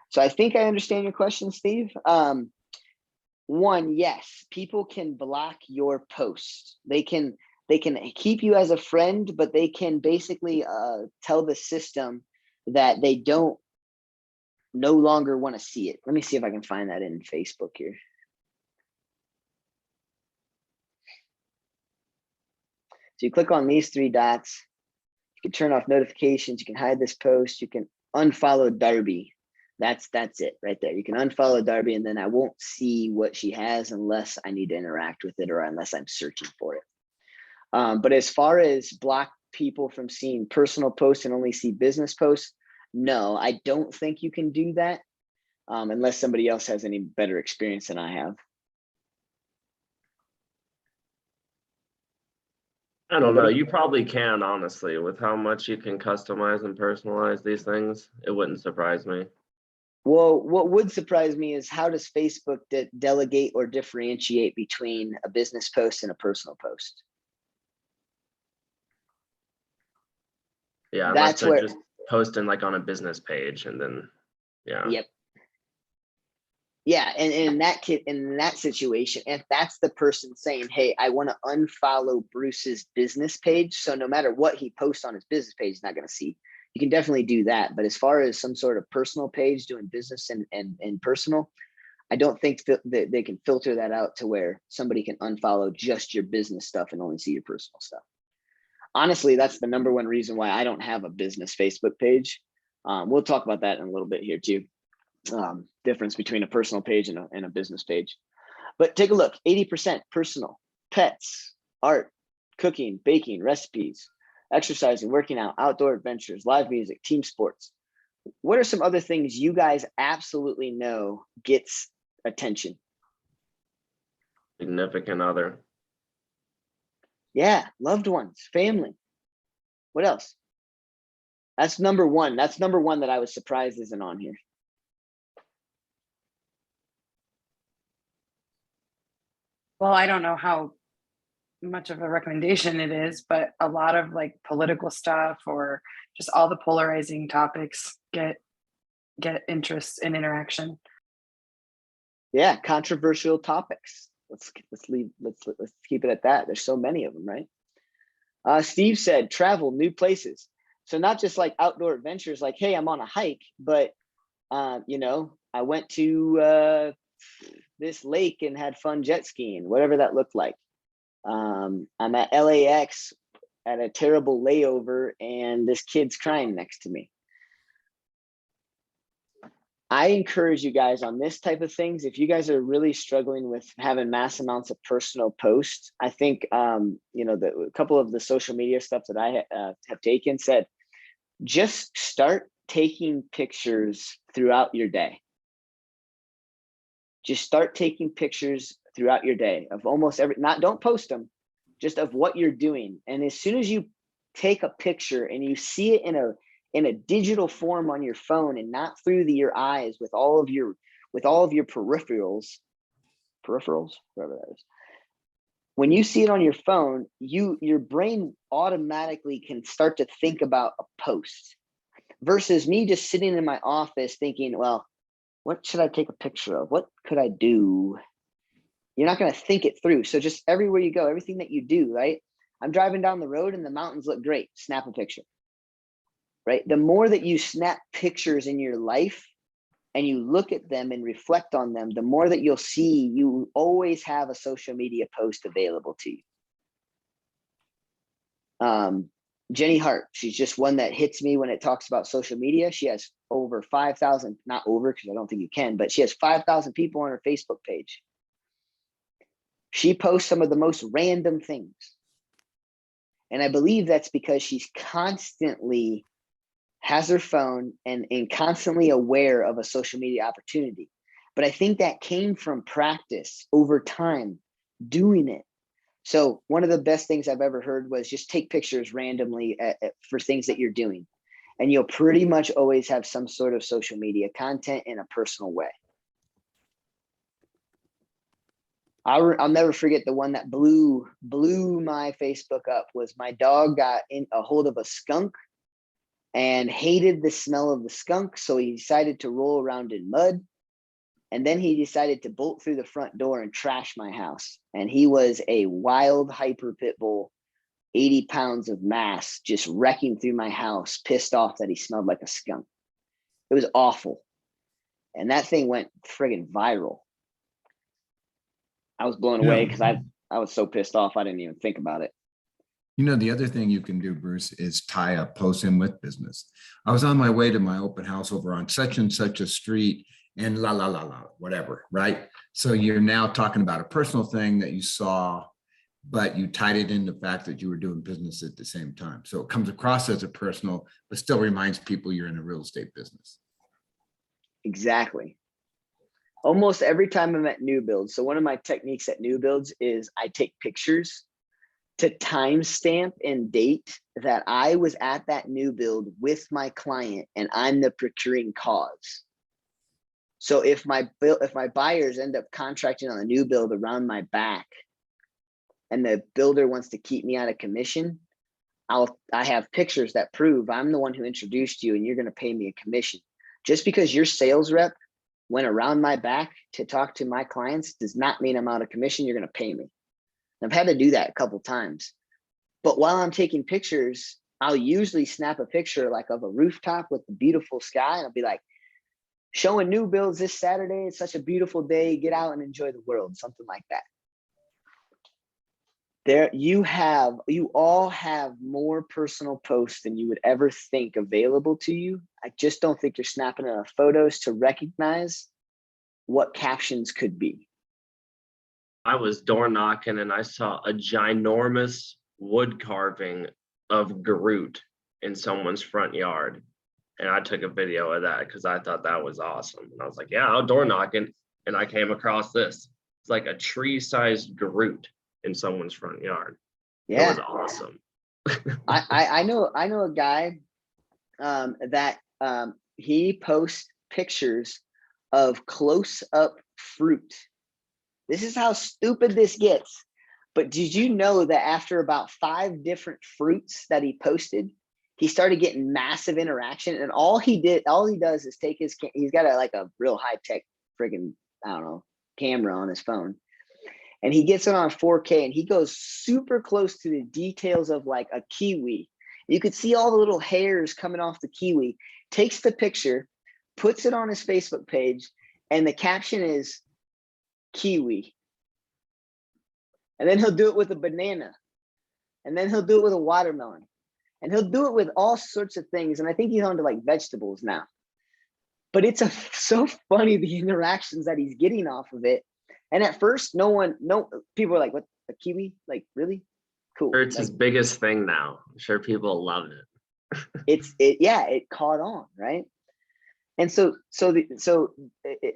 So I think I understand your question, Steve. One, yes, people can block your post. They can keep you as a friend, but they can basically tell the system that they don't no longer want to see it. Let me see if I can find that in Facebook here. So you click on these 3 dots. You can turn off notifications. You can hide this post. You can unfollow Darby. That's it right there. You can unfollow Darby, and then I won't see what she has unless I need to interact with it or unless I'm searching for it. But as far as block people from seeing personal posts and only see business posts, no, I don't think you can do that unless somebody else has any better experience than I have. I don't know. You probably can, honestly, with how much you can customize and personalize these things. It wouldn't surprise me. Well, what would surprise me is how does Facebook delegate or differentiate between a business post and a personal post? Yeah, unless That's they're where, just posting like on a business page and then, yeah. Yep. Yeah, and in that situation, if that's the person saying, hey, I want to unfollow Bruce's business page, so no matter what he posts on his business page, he's not going to see. You can definitely do that. But as far as some sort of personal page doing business and personal, I don't think that they can filter that out to where somebody can unfollow just your business stuff and only see your personal stuff. Honestly, that's the #1 reason why I don't have a business Facebook page. We'll talk about that in a little bit here too. Difference between a personal page and a business page. But take a look, 80% personal, pets, art, cooking, baking, recipes, exercising, working out, outdoor adventures, live music, team sports. What are some other things you guys absolutely know gets attention? Significant other. Yeah, loved ones, family. What else? That's #1. That's #1 that I was surprised isn't on here. Well, I don't know how much of a recommendation it is, but a lot of like political stuff or just all the polarizing topics get interest and interaction. Yeah, controversial topics. Let's keep it at that. There's so many of them, right? Steve said travel, new places. So not just like outdoor adventures, like, hey, I'm on a hike, but you know, I went to this lake and had fun jet skiing, whatever that looked like. I'm at LAX at a terrible layover and this kid's crying next to me. I encourage you guys on this type of things. If you guys are really struggling with having mass amounts of personal posts, I think, you know, a couple of the social media stuff that I have taken said, just start taking pictures throughout your day. Just start taking pictures throughout your day of almost every, don't post them, just of what you're doing. And as soon as you take a picture and you see it in a digital form on your phone and not through your eyes with all of your peripherals, whatever that is. When you see it on your phone, your brain automatically can start to think about a post versus me just sitting in my office thinking, well, what should I take a picture of? What could I do? You're not going to think it through. So just everywhere you go, everything that you do, right? I'm driving down the road and the mountains look great. Snap a picture. Right? The more that you snap pictures in your life and you look at them and reflect on them, the more that you'll see you always have a social media post available to you. Jenny Hart, she's just one that hits me when it talks about social media. She has over 5,000, not over because I don't think you can, but she has 5,000 people on her Facebook page. She posts some of the most random things. And I believe that's because she's constantly has her phone and constantly aware of a social media opportunity. But I think that came from practice over time, doing it. So one of the best things I've ever heard was just take pictures randomly for things that you're doing. And you'll pretty much always have some sort of social media content in a personal way. I'll never forget the one that blew my Facebook up was my dog got in a hold of a skunk and hated the smell of the skunk. So he decided to roll around in mud. And then he decided to bolt through the front door and trash my house. And he was a wild hyper pit bull, 80 pounds of mass, just wrecking through my house, pissed off that he smelled like a skunk. It was awful. And that thing went friggin' viral. I was blown away because I was so pissed off, I didn't even think about it. You know, the other thing you can do, Bruce, is tie a post in with business. I was on my way to my open house over on such and such a street and whatever, right? So you're now talking about a personal thing that you saw, but you tied it in the fact that you were doing business at the same time. So it comes across as a personal, but still reminds people you're in a real estate business. Exactly. Almost every time I'm at new builds. So one of my techniques at new builds is I take pictures to timestamp and date that I was at that new build with my client and I'm the procuring cause. So if my buyers end up contracting on a new build around my back and the builder wants to keep me out of commission, I have pictures that prove I'm the one who introduced you and you're going to pay me a commission. Just because your sales rep went around my back to talk to my clients does not mean I'm out of commission. You're going to pay me. I've had to do that a couple times. But while I'm taking pictures, I'll usually snap a picture like of a rooftop with the beautiful sky. And I'll be like, showing new builds this Saturday. It's such a beautiful day. Get out and enjoy the world. Something like that. You all have more personal posts than you would ever think available to you. I just don't think you're snapping enough photos to recognize what captions could be. I was door knocking and I saw a ginormous wood carving of Groot in someone's front yard. And I took a video of that because I thought that was awesome. And I was like, yeah, I'm door knocking. And I came across this. It's like a tree-sized Groot in someone's front yard. Yeah. It was awesome. I know a guy that he posts pictures of close-up fruit. This is how stupid this gets. But did you know that after about 5 different fruits that he posted, he started getting massive interaction? And all he does is take his, he's got a real high tech friggin', I don't know, camera on his phone. And he gets it on 4K and he goes super close to the details of like a kiwi. You could see all the little hairs coming off the kiwi, takes the picture, puts it on his Facebook page, and the caption is kiwi. And then he'll do it with a banana. And then he'll do it with a watermelon. And he'll do it with all sorts of things. And I think he's on to like vegetables now. But it's so funny, the interactions that he's getting off of it. And at first, people were like, what, a kiwi? Like, really? Cool. It's like, his biggest thing now. I'm sure people love it. it caught on, right? And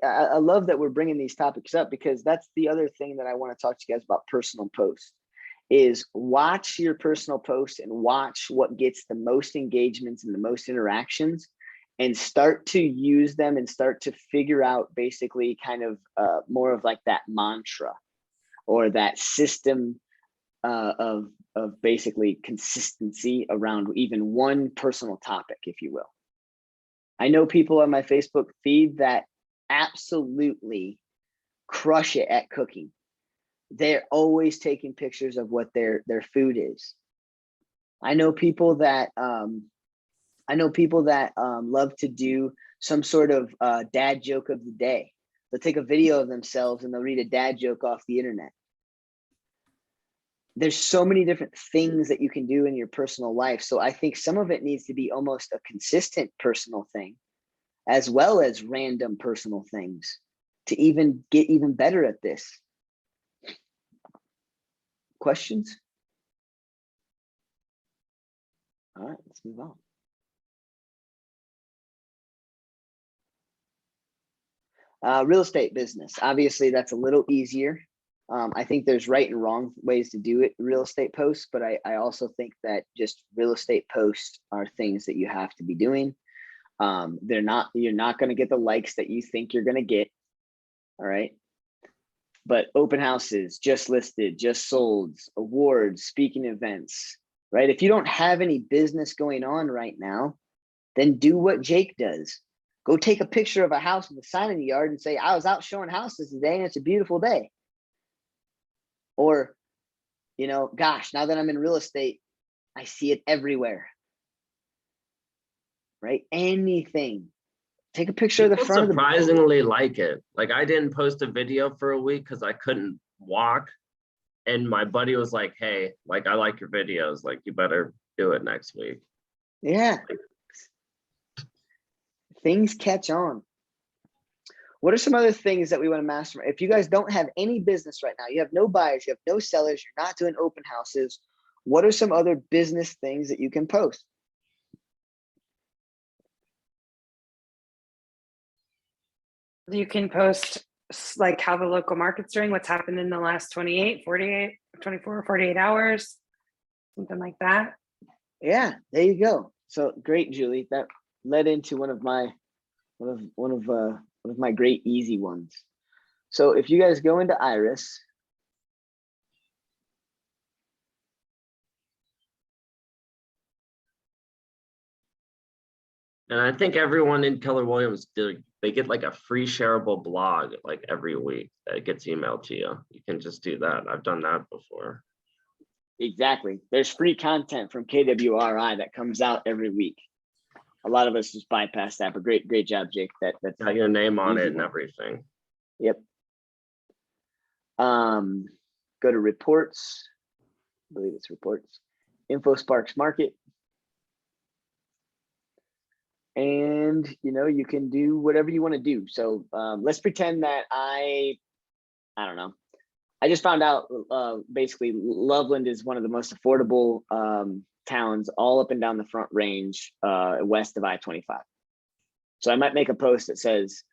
I love that we're bringing these topics up, because that's the other thing that I want to talk to you guys about. Personal posts is watch your personal posts and watch what gets the most engagements and the most interactions, and start to use them and start to figure out basically kind of more of like that mantra or that system of basically consistency around even one personal topic, if you will. I know people on my Facebook feed that absolutely crush it at cooking. They're always taking pictures of what their food is. I know people that love to do some sort of dad joke of the day. They'll take a video of themselves and they'll read a dad joke off the internet. There's so many different things that you can do in your personal life. So I think some of it needs to be almost a consistent personal thing, as well as random personal things, to even get even better at this. Questions? All right, let's move on. Real estate business. Obviously, that's a little easier. I think there's right and wrong ways to do it, real estate posts, but I also think that just real estate posts are things that you have to be doing. You're not going to get the likes that you think you're going to get. All right. But open houses, just listed, just sold, awards, speaking events, right? If you don't have any business going on right now, then do what Jake does. Go take a picture of a house with a sign in the yard and say, I was out showing houses today and it's a beautiful day. Or, gosh, now that I'm in real estate, I see it everywhere. Right? Anything. Take a picture of the People front of the surprisingly like it. Like, I didn't post a video for a week because I couldn't walk. And my buddy was like, hey, like, I like your videos. Like, you better do it next week. Yeah. Things catch on. What are some other things that we want to master? If you guys don't have any business right now, you have no buyers, you have no sellers, you're not doing open houses, what are some other business things that you can post? You can post like how the local market's doing, what's happened in the last 48 hours, something like that. Yeah, there you go. So great, Julie. That led into one of my great easy ones. So if you guys go into Iris, and I think everyone in Keller Williams they get like a free shareable blog like every week that gets emailed to you. You can just do that. I've done that before. exactly. There's free content from KWRI that comes out every week. A lot of us just bypass that, but great job, Jake. That's got your name on it and one. everything. Yep. Go to reports. I believe it's reports. InfoSparks Market. And you can do whatever you want to do. So let's pretend that I don't know. I just found out basically Loveland is one of the most affordable towns all up and down the Front Range west of I-25. So I might make a post that says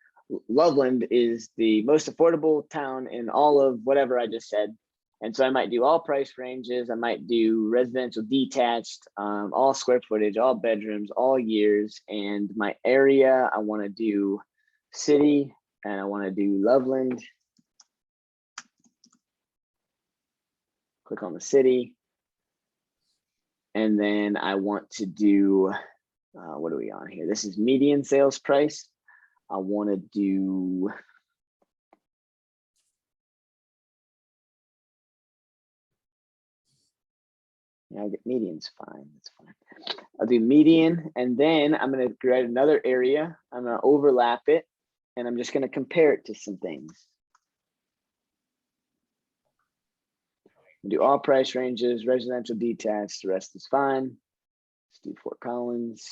Loveland is the most affordable town in all of whatever I just said. And so I might do all price ranges. I might do residential detached, all square footage, all bedrooms, all years. And my area, I want to do city and I want to do Loveland. click on the city. And then I want to do, what are we on here? This is median sales price. I want to do, yeah, I get median's fine. That's fine. I'll do median, and then I'm going to create another area. I'm going to overlap it, and I'm just going to compare it to some things. Do all price ranges, residential detached, the rest is fine. Let's do Fort Collins.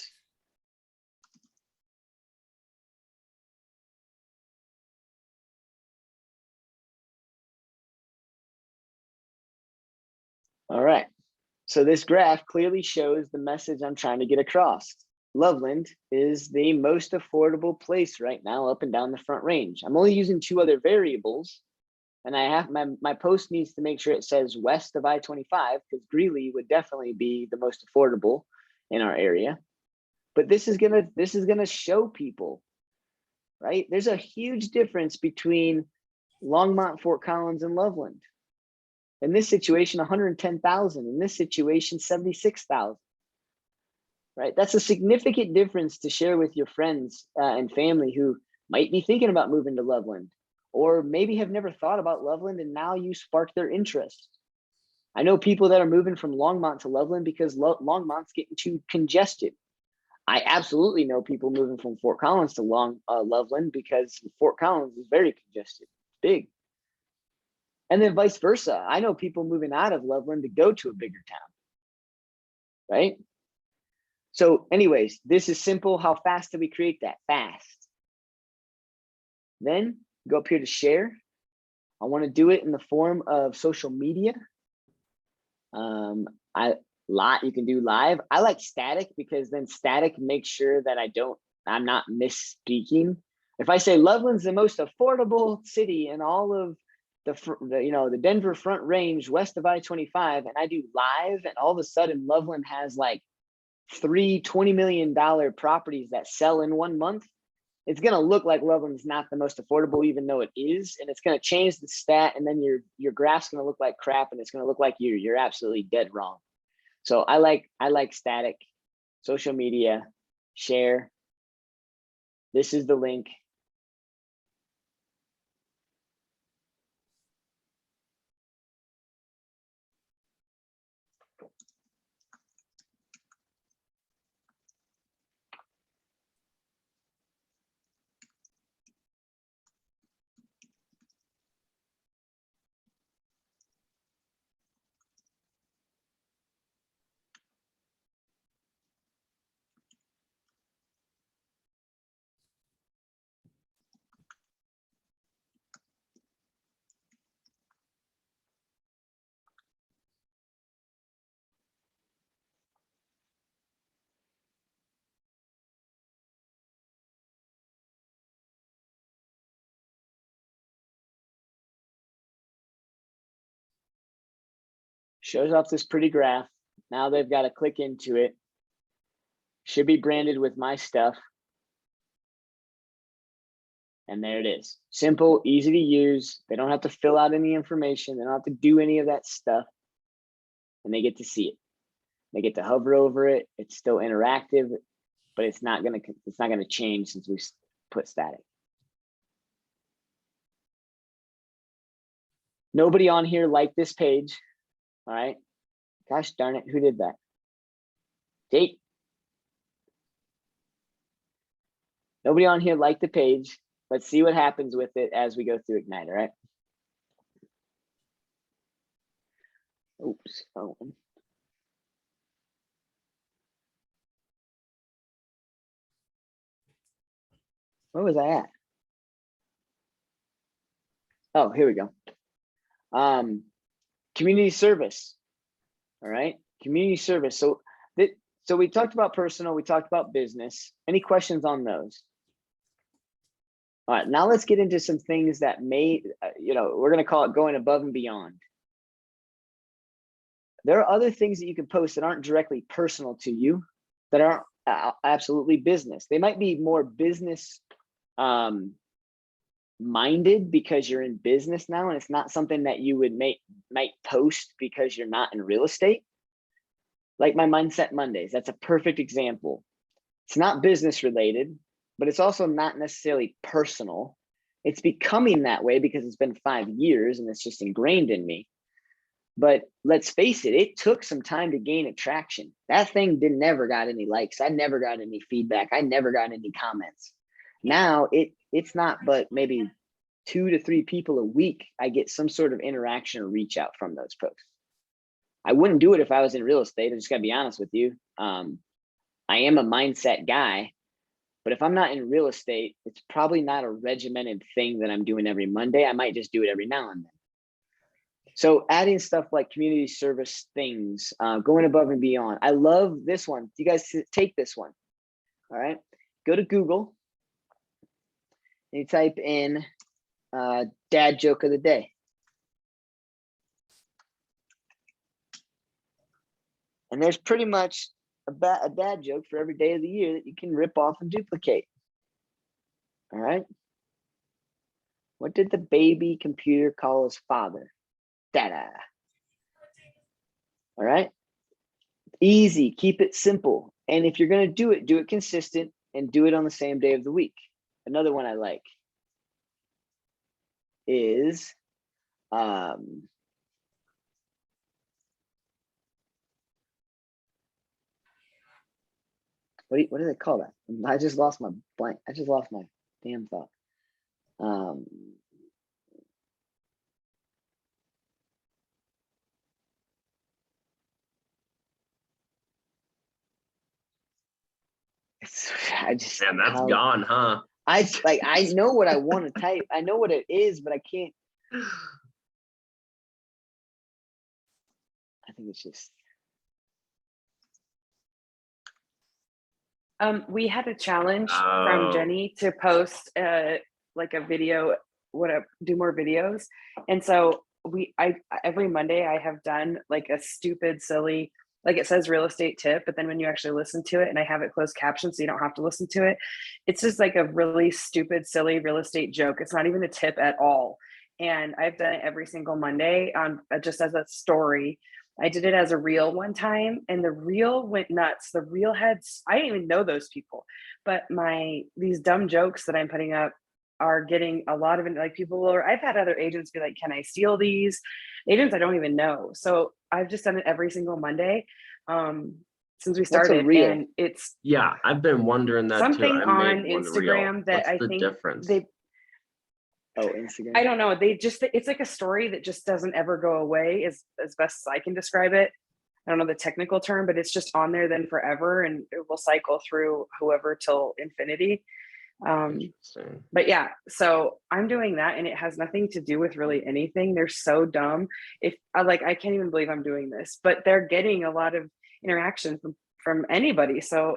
All right, so this graph clearly shows the message I'm trying to get across. Loveland is the most affordable place right now up and down the Front Range. I'm only using 2 other variables, and I have my post needs to make sure it says west of I-25, because Greeley would definitely be the most affordable in our area. But this is gonna show people, right? There's a huge difference between Longmont, Fort Collins, and Loveland. In this situation, 110,000. In this situation, 76,000. Right? That's a significant difference to share with your friends and family who might be thinking about moving to Loveland, or maybe have never thought about Loveland, and now you sparked their interest. I know people that are moving from Longmont to Loveland because Longmont's getting too congested. I absolutely know people moving from Fort Collins to Loveland because Fort Collins is very congested, big. And then vice versa. I know people moving out of Loveland to go to a bigger town, right? So anyways, this is simple. How fast do we create that? Fast. Then go up here to share. I want to do it in the form of social media. You can do live. I like static because then static makes sure that I'm not misspeaking. If I say Loveland's the most affordable city in all of the Denver Front Range west of I-25, and I do live, and all of a sudden Loveland has like 3 $20 million properties that sell in 1 month, it's going to look like Loveland's not the most affordable, even though it is, and it's going to change the stat, and then your graph's going to look like crap, and it's going to look like you're absolutely dead wrong. So I like static, social media, share. This is the link. Shows off this pretty graph. Now they've got to click into it. Should be branded with my stuff. And there it is. Simple, easy to use. They don't have to fill out any information. They don't have to do any of that stuff. And they get to see it. They get to hover over it. It's still interactive, but it's not gonna change since we put static. Nobody on here liked this page. All right. Gosh darn it, who did that? Jake. Nobody on here liked the page. Let's see what happens with it as we go through Ignite, all right? Oops. Oh. Where was I at? Oh, here we go. Community service. All right, community service. So we talked about personal, we talked about business. Any questions on those? All right, now let's get into some things that may, we're going to call it going above and beyond. There are other things that you can post that aren't directly personal to you, that aren't absolutely business. They might be more business minded because you're in business now, and it's not something that you would might post because you're not in real estate. Like my Mindset Mondays, that's a perfect example. It's not business related, but it's also not necessarily personal. It's becoming that way because it's been 5 years and it's just ingrained in me. But let's face it, it took some time to gain attraction. That thing never got any likes. I never got any feedback. I never got any comments. Now it's not but maybe 2 to 3 people a week I get some sort of interaction or reach out from those posts. I wouldn't do it if I was in real estate. I just gotta be honest with you. I am a mindset guy, but if I'm not in real estate, it's probably not a regimented thing that I'm doing every Monday. I might just do it every now and then. So adding stuff like community service things, going above and beyond. I love this one. You guys take this one. All right, go to Google and you type in dad joke of the day. And there's pretty much a dad joke for every day of the year that you can rip off and duplicate. All right. What did the baby computer call his father? Dada. All right. Easy. Keep it simple. And if you're going to do it consistent and do it on the same day of the week. Another one I like is what do they call that? I just lost my blank. I just lost my damn thought. Man, that's gone, huh? I know what I want to type. I know what it is, but I can't. I think it's just. We had a challenge from Jenny to post like a video, do more videos. And so every Monday I have done like a stupid, silly, like it says real estate tip, but then when you actually listen to it, and I have it closed captioned so you don't have to listen to it, it's just like a really stupid, silly real estate joke. It's not even a tip at all. And I've done it every single Monday on just as a story. I did it as a reel one time and the reel went nuts. The reel I didn't even know those people, but these dumb jokes that I'm putting up are getting a lot of it. Like I've had other agents be like, can I steal these? Agents I don't even know. So I've just done it every single Monday since we started. And it's, yeah, I've been wondering that something too. on Instagram that I think Instagram. I don't know. It's like a story that just doesn't ever go away as best as I can describe it. I don't know the technical term, but it's just on there then forever and it will cycle through whoever till infinity. But yeah, so I'm doing that and it has nothing to do with really anything. They're so dumb. I can't even believe I'm doing this, but they're getting a lot of interaction from anybody. So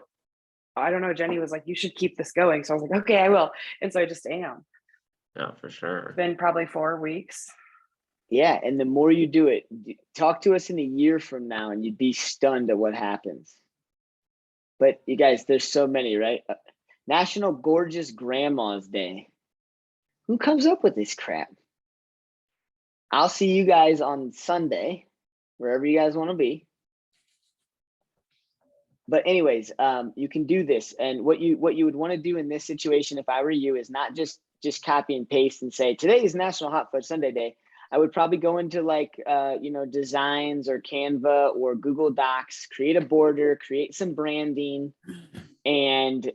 I don't know. Jenny was like, you should keep this going. So I was like, okay, I will. And so I just am. Yeah, for sure. It's been probably 4 weeks. Yeah, and the more you do it, talk to us in a year from now and you'd be stunned at what happens. But you guys, there's so many, right? National Gorgeous Grandma's Day. Who comes up with this crap? I'll see you guys on Sunday, wherever you guys want to be. But anyways, you can do this. And what you would want to do in this situation, if I were you, is not just copy and paste and say, today is National Hot Fudge Sunday Day. I would probably go into Designs or Canva or Google Docs, create a border, create some branding, and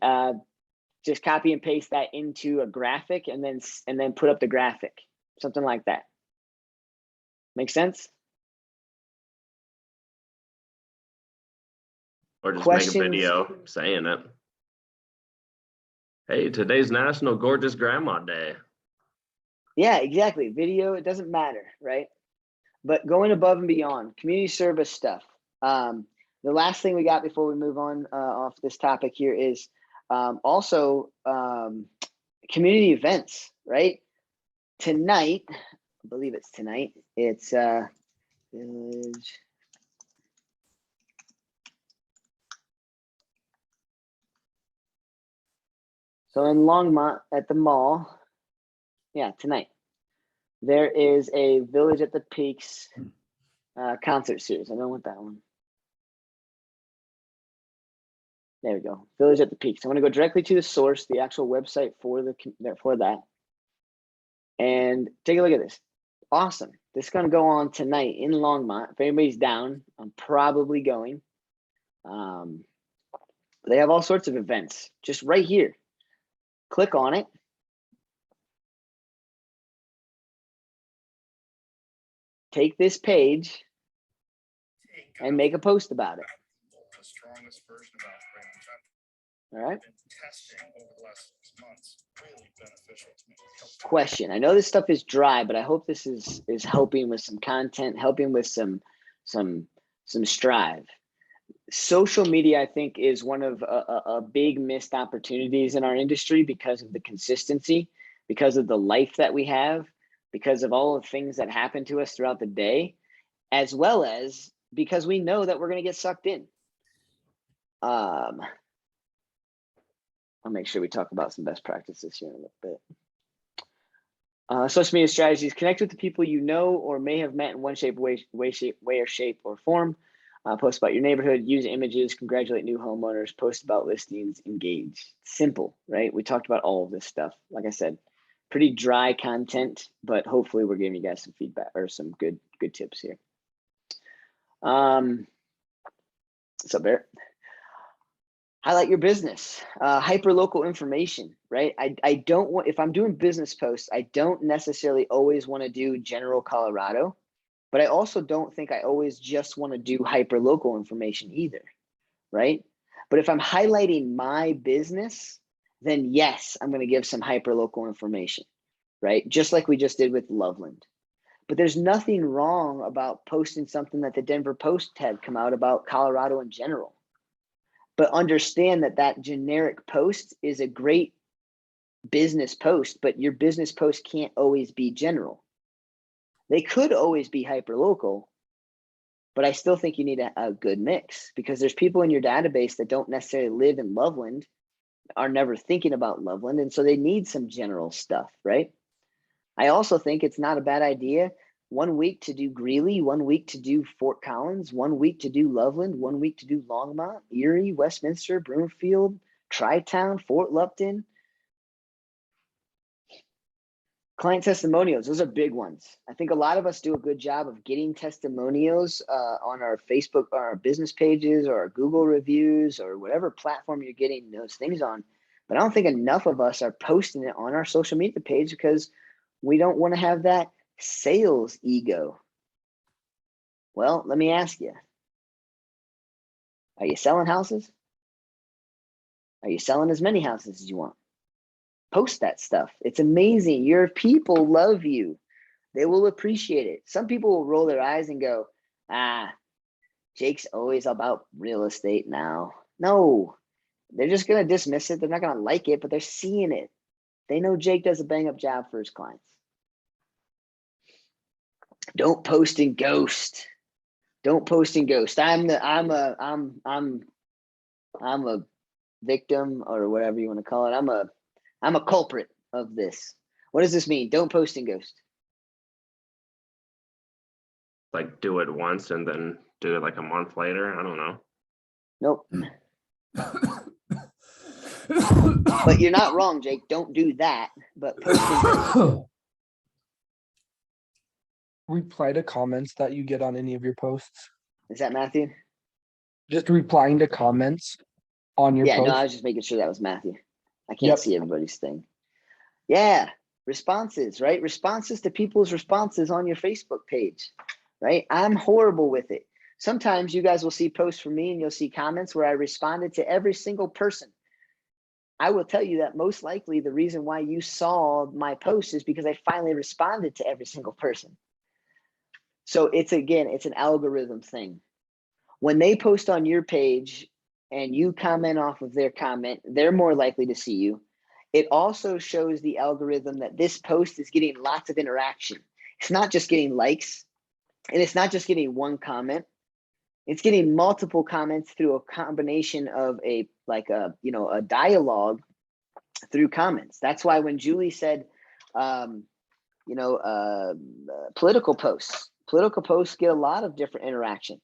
just copy and paste that into a graphic and then put up the graphic, something like that. Make sense? Or just make a video saying it. Hey, today's National Gorgeous Grandma Day. Yeah, exactly. Video, it doesn't matter, right? But going above and beyond, community service stuff. The last thing we got before we move on off this topic here is also community events, right? Tonight, I believe it's tonight, it's Village. So in Longmont at the mall Yeah, tonight. There is a Village at the Peaks concert series. I don't want that one. There we go. Village at the Peaks. I'm going to go directly to the source, the actual website for that. And take a look at this. Awesome. This is going to go on tonight in Longmont. If anybody's down, I'm probably going. They have all sorts of events just right here. Click on it. Take this page and make a post about it. All right. Question. I know this stuff is dry, but I hope this is helping with some content, helping with some strive. Social media, I think, is one of a big missed opportunities in our industry because of the consistency, because of the life that we have, because of all the things that happen to us throughout the day, as well as because we know that we're going to get sucked in. I'll make sure we talk about some best practices here in a little bit. Social media strategies: connect with the people you know or may have met in one way or shape or form. Post about your neighborhood, use images, congratulate new homeowners, post about listings, engage. Simple, right? We talked about all of this stuff. Like I said, pretty dry content, but hopefully we're giving you guys some feedback or some good tips here. What's up, Barrett? Highlight your business, hyper local information, right? I don't want, if I'm doing business posts, I don't necessarily always want to do general Colorado, but I also don't think I always just want to do hyper local information either, right? But if I'm highlighting my business, then yes, I'm going to give some hyper local information, right? Just like we just did with Loveland. But there's nothing wrong about posting something that the Denver Post had come out about Colorado in general. But understand that that generic post is a great business post, but your business post can't always be general. They could always be hyper local, but I still think you need a good mix, because there's people in your database that don't necessarily live in Loveland, are never thinking about Loveland, and so they need some general stuff, right? I also think it's not a bad idea 1 week to do Greeley, 1 week to do Fort Collins, 1 week to do Loveland, 1 week to do Longmont, Erie, Westminster, Broomfield, Tri-Town, Fort Lupton. Client testimonials, those are big ones. I think a lot of us do a good job of getting testimonials on our Facebook, or our business pages, or our Google reviews, or whatever platform you're getting those things on. But I don't think enough of us are posting it on our social media page because we don't want to have that sales ego. Well, let me ask you, are you selling houses? Are you selling as many houses as you want? Post that stuff. It's amazing. Your people love you. They will appreciate it. Some people will roll their eyes and go, Jake's always about real estate now. No, they're just going to dismiss it. They're not going to like it, but they're seeing it. They know Jake does a bang up job for his clients. Don't post and ghost. Don't post and ghost. I'm a victim, or whatever you want to call it. I'm a culprit of this. What does this mean? Don't post and ghost. Like do it once and then do it like a month later. I don't know. Nope. But you're not wrong, Jake. Don't do that. But post and ghost. Reply to comments that you get on any of your posts. Is that Matthew? Just replying to comments on your Yeah, post. no, I was just making sure that was Matthew. I can't see everybody's thing. Yeah, responses, right? Responses to people's responses on your Facebook page, right? I'm horrible with it. Sometimes you guys will see posts from me and you'll see comments where I responded to every single person. I will tell you that most likely the reason why you saw my post is because I finally responded to every single person. So it's an algorithm thing. When they post on your page and you comment off of their comment, they're more likely to see you. It also shows the algorithm that this post is getting lots of interaction. It's not just getting likes, and it's not just getting one comment. It's getting multiple comments through a combination of a dialogue through comments. That's why when Julie said you know, political posts. Political posts get a lot of different interaction.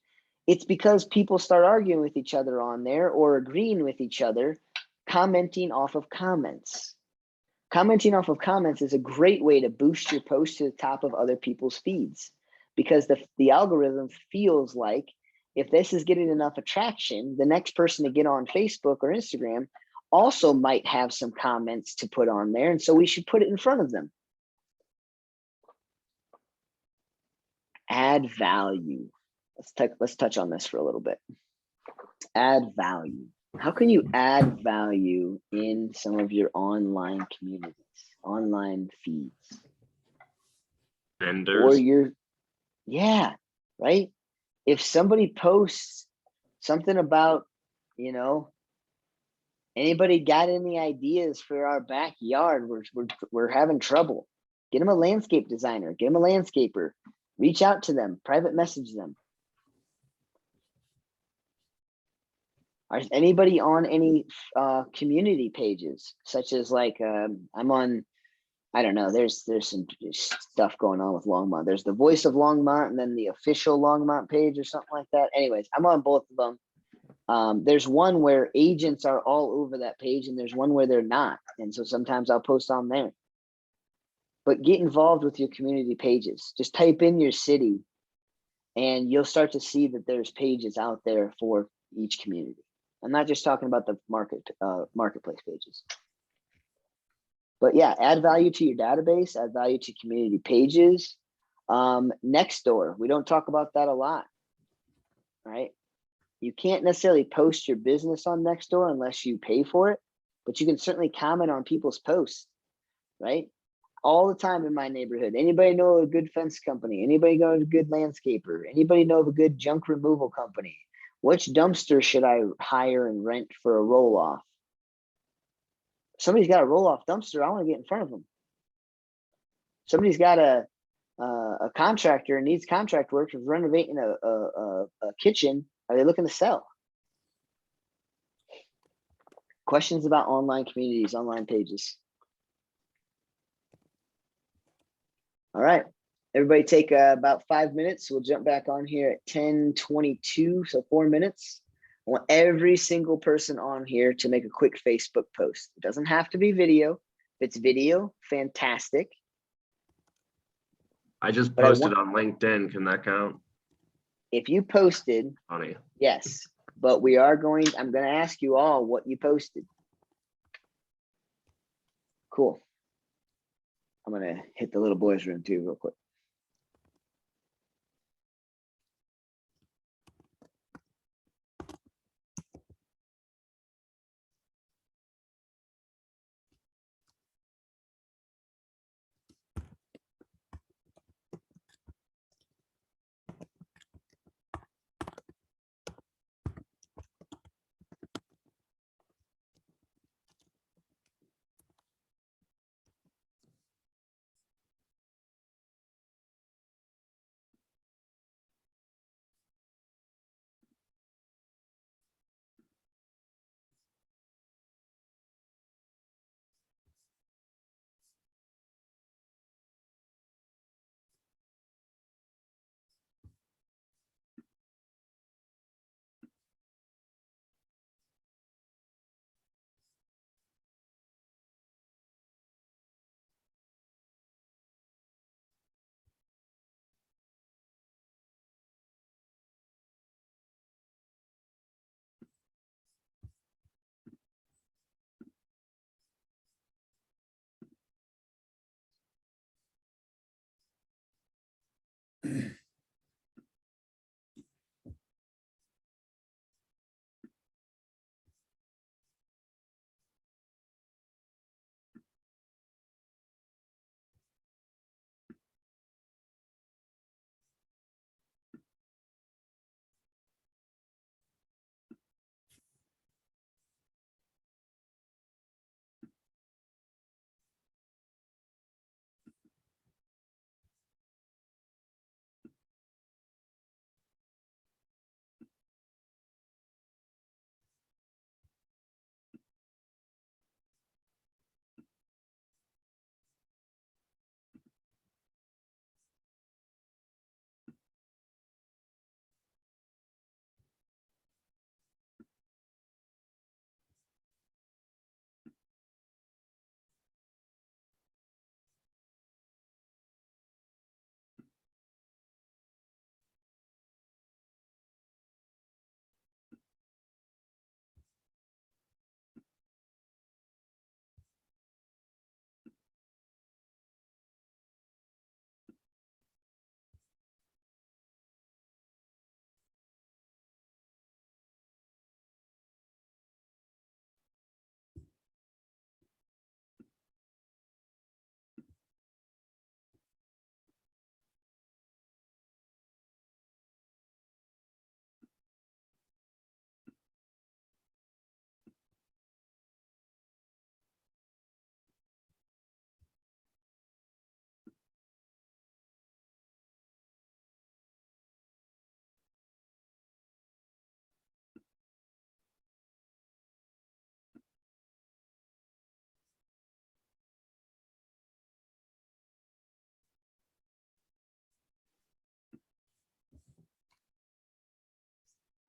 It's because people start arguing with each other on there or agreeing with each other, commenting off of comments. Commenting off of comments is a great way to boost your post to the top of other people's feeds, because the algorithm feels like if this is getting enough attraction, the next person to get on Facebook or Instagram also might have some comments to put on there. And so we should put it in front of them. Add value. Let's touch on this for a little bit. Add value. How can you add value in some of your online communities, online feeds? Vendors. Or yeah, right? If somebody posts something about, you know, anybody got any ideas for our backyard, we're having trouble. Get them a landscape designer, get them a landscaper, reach out to them, private message them. Is anybody on any community pages, such as like I'm on, I don't know, there's some stuff going on with Longmont. There's the Voice of Longmont and then the official Longmont page or something like that. Anyways, I'm on both of them. There's one where agents are all over that page and there's one where they're not. And so sometimes I'll post on there. But get involved with your community pages. Just type in your city and you'll start to see that there's pages out there for each community. I'm not just talking about the marketplace pages. But yeah, add value to your database, add value to community pages. Nextdoor, we don't talk about that a lot, right? You can't necessarily post your business on Nextdoor unless you pay for it, but you can certainly comment on people's posts, right? All the time in my neighborhood. Anybody know of a good fence company? Anybody know of a good landscaper? Anybody know of a good junk removal company? Which dumpster should I hire and rent for a roll-off? Somebody's got a roll-off dumpster. I want to get in front of them. Somebody's got a contractor and needs contract work for renovating a kitchen. Are they looking to sell? Questions about online communities, online pages. All right. Everybody take about 5 minutes. We'll jump back on here at 10:22, so 4 minutes. I want every single person on here to make a quick Facebook post. It doesn't have to be video. If it's video, fantastic. I just But I posted on LinkedIn. Can that count? If you posted, Funny. yes. But I'm going to ask you all what you posted. Cool. I'm going to hit the little boys' room too real quick.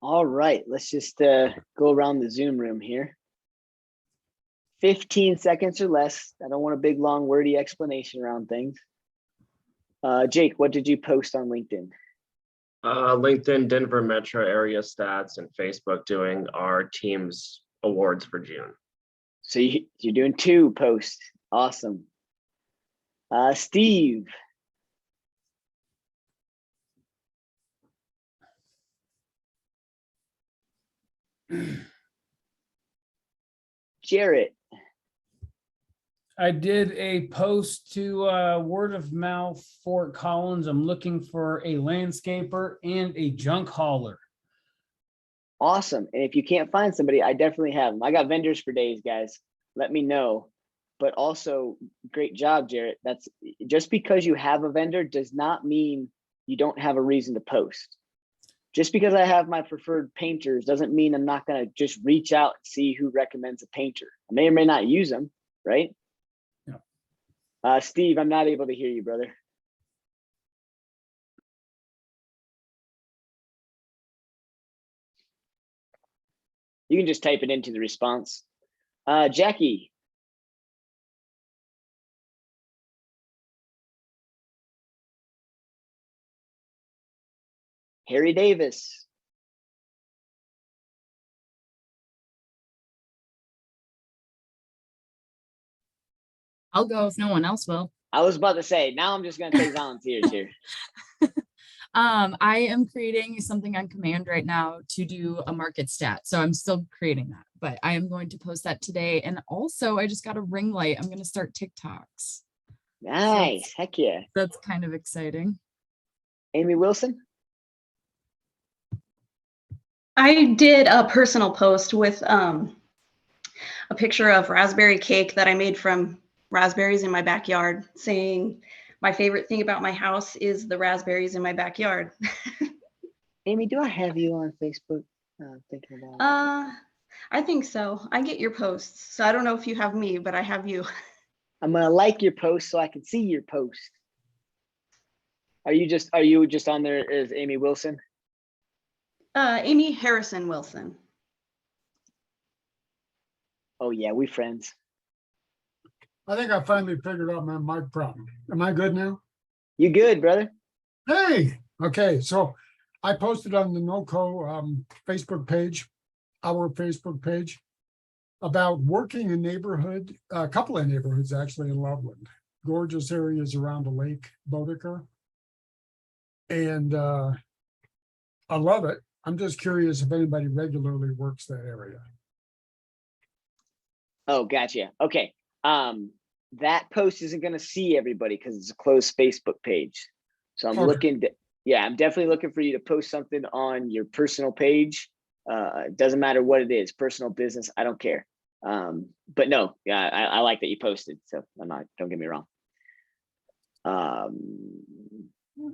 All right, let's just go around the Zoom room here. 15 seconds or less. I don't want a big, long, wordy explanation around things. Jake, what did you post on LinkedIn? LinkedIn, Denver metro area stats, and Facebook doing our team's awards for June. So you're doing 2 posts. Awesome. Steve. Jarrett. I did a post to word of mouth Fort Collins. I'm looking for a landscaper and a junk hauler. Awesome. And if you can't find somebody, I definitely have them. I got vendors for days, guys. Let me know. But also, great job, Jarrett. That's just because you have a vendor does not mean you don't have a reason to post. Just because I have my preferred painters doesn't mean I'm not going to just reach out and see who recommends a painter. I may or may not use them, right? Yeah. Steve, I'm not able to hear you, brother. You can just type it into the response. Jackie. Harry Davis. I'll go if no one else will. I was about to say, now I'm just going to take volunteers here. I am creating something on command right now to do a market stat. So I'm still creating that, but I am going to post that today. And also I just got a ring light. I'm going to start TikToks. Nice. Heck yeah. That's kind of exciting. Amy Wilson. I did a personal post with a picture of raspberry cake that I made from raspberries in my backyard, saying my favorite thing about my house is the raspberries in my backyard. Amy, do I have you on Facebook? Thinking about I think so. I get your posts. So I don't know if you have me, but I have you. I'm gonna like your post so I can see your post. Are you just on there as Amy Wilson? Amy Harrison Wilson. Oh yeah, we friends. I think I finally figured out my mic problem. Am I good now? You good, brother? Hey, okay. So I posted on the NOCO Facebook page, our Facebook page, about working in neighborhood, a couple of neighborhoods actually in Loveland, gorgeous areas around the lake, Bodeker. And I love it. I'm just curious if anybody regularly works that area. Oh, gotcha. Okay. That post isn't gonna see everybody because it's a closed Facebook page. So I'm Okay. looking to, yeah, I'm definitely looking for you to post something on your personal page. It doesn't matter what it is, personal, business, I don't care. But no, yeah, I like that you posted. So I'm not, don't get me wrong.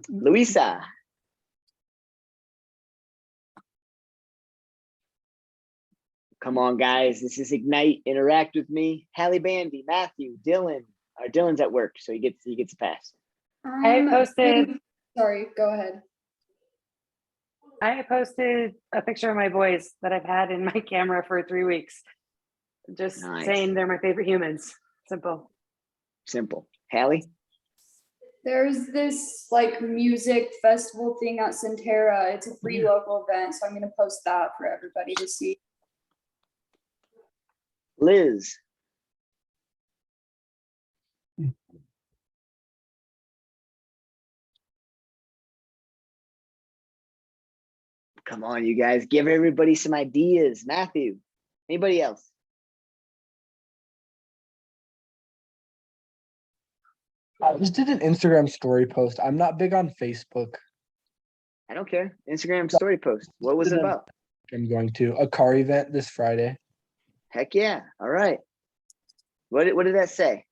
Luisa. Come on, guys. This is Ignite. Interact with me. Hallie Bandy, Matthew, Dylan. Dylan's at work, so he gets a pass. I posted. Sorry, go ahead. I posted a picture of my boys that I've had in my camera for 3 weeks. Just Nice. saying they're my favorite humans. Simple. Simple. Hallie? There's this like music festival thing at Centera. It's a free local event, so I'm gonna post that for everybody to see. Liz. Come on, you guys. Give everybody some ideas. Matthew. Anybody else? I just did an Instagram story post. I'm not big on Facebook. I don't care. Instagram story post. What was it about? I'm going to a car event this Friday. Heck yeah. All right. What did that say?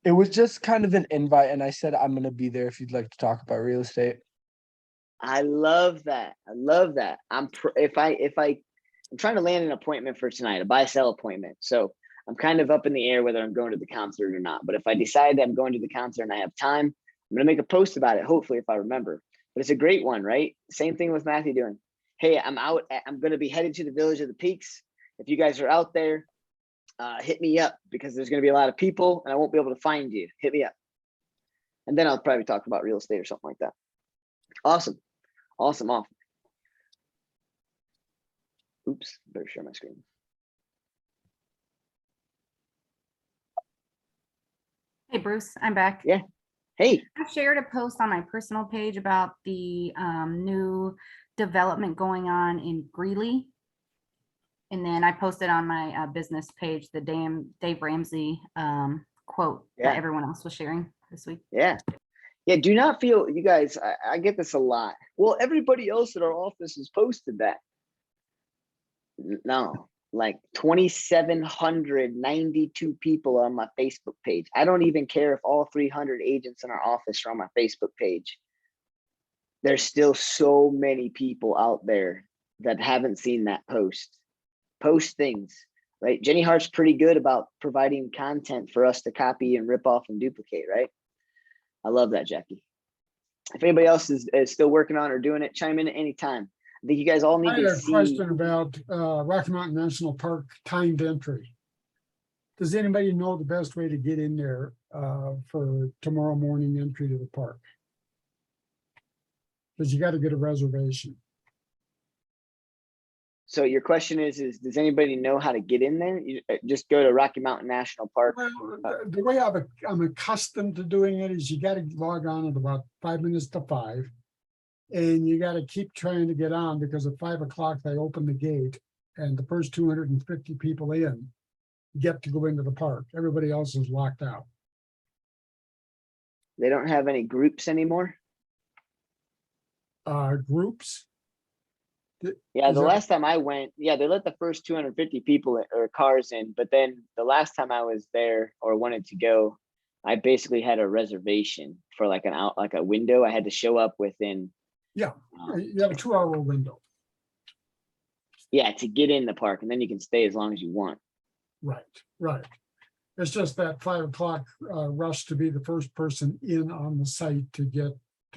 It was just kind of an invite, and I said I'm going to be there if you'd like to talk about real estate. I love that. I love that. I'm trying to land an appointment for tonight, a buy sell appointment. So I'm kind of up in the air whether I'm going to the concert or not. But if I decide that I'm going to the concert and I have time, I'm going to make a post about it, hopefully, if I remember. But it's a great one, right? Same thing with Matthew doing. hey, I'm going to be headed to the Village of the Peaks. If you guys are out there, hit me up because there's going to be a lot of people and I won't be able to find you. Hit me up. And then I'll probably talk about real estate or something like that. Awesome. Awesome. Oops, better share my screen. Hey, Bruce, I'm back. Yeah. Hey. I shared a post on my personal page about the new development going on in Greeley. And then I posted on my business page the Dave Ramsey quote that everyone else was sharing this week. Yeah. Yeah, do not feel, you guys, I get this a lot. Well, everybody else at our office has posted that. No, like 2,792 people on my Facebook page. I don't even care if all 300 agents in our office are on my Facebook page. There's still so many people out there that haven't seen that post. Post things, right? Jenny Hart's pretty good about providing content for us to copy and rip off and duplicate, right? I love that, Jackie. If anybody else is still working on or doing it, chime in at any time. I think you guys all need I had to a see. question about Rocky Mountain National Park timed entry. Does anybody know the best way to get in there for tomorrow morning entry to the park? Because you got to get a reservation. So your question is does anybody know how to get in there? You just go to Rocky Mountain National Park. Well, the way I'm accustomed to doing it is you got to log on at about 5 minutes to 5. And you got to keep trying to get on because at 5 o'clock they open the gate and the first 250 people in get to go into the park. Everybody else is locked out. They don't have any groups anymore? Groups? Yeah, the last time I went, yeah, they let the first 250 people or cars in, but then the last time I was there or wanted to go, I basically had a reservation for like a window. I had to show up within. Yeah, you have a 2-hour window. Yeah, to get in the park, and then you can stay as long as you want. Right. It's just that 5 o'clock rush to be the first person in on the site to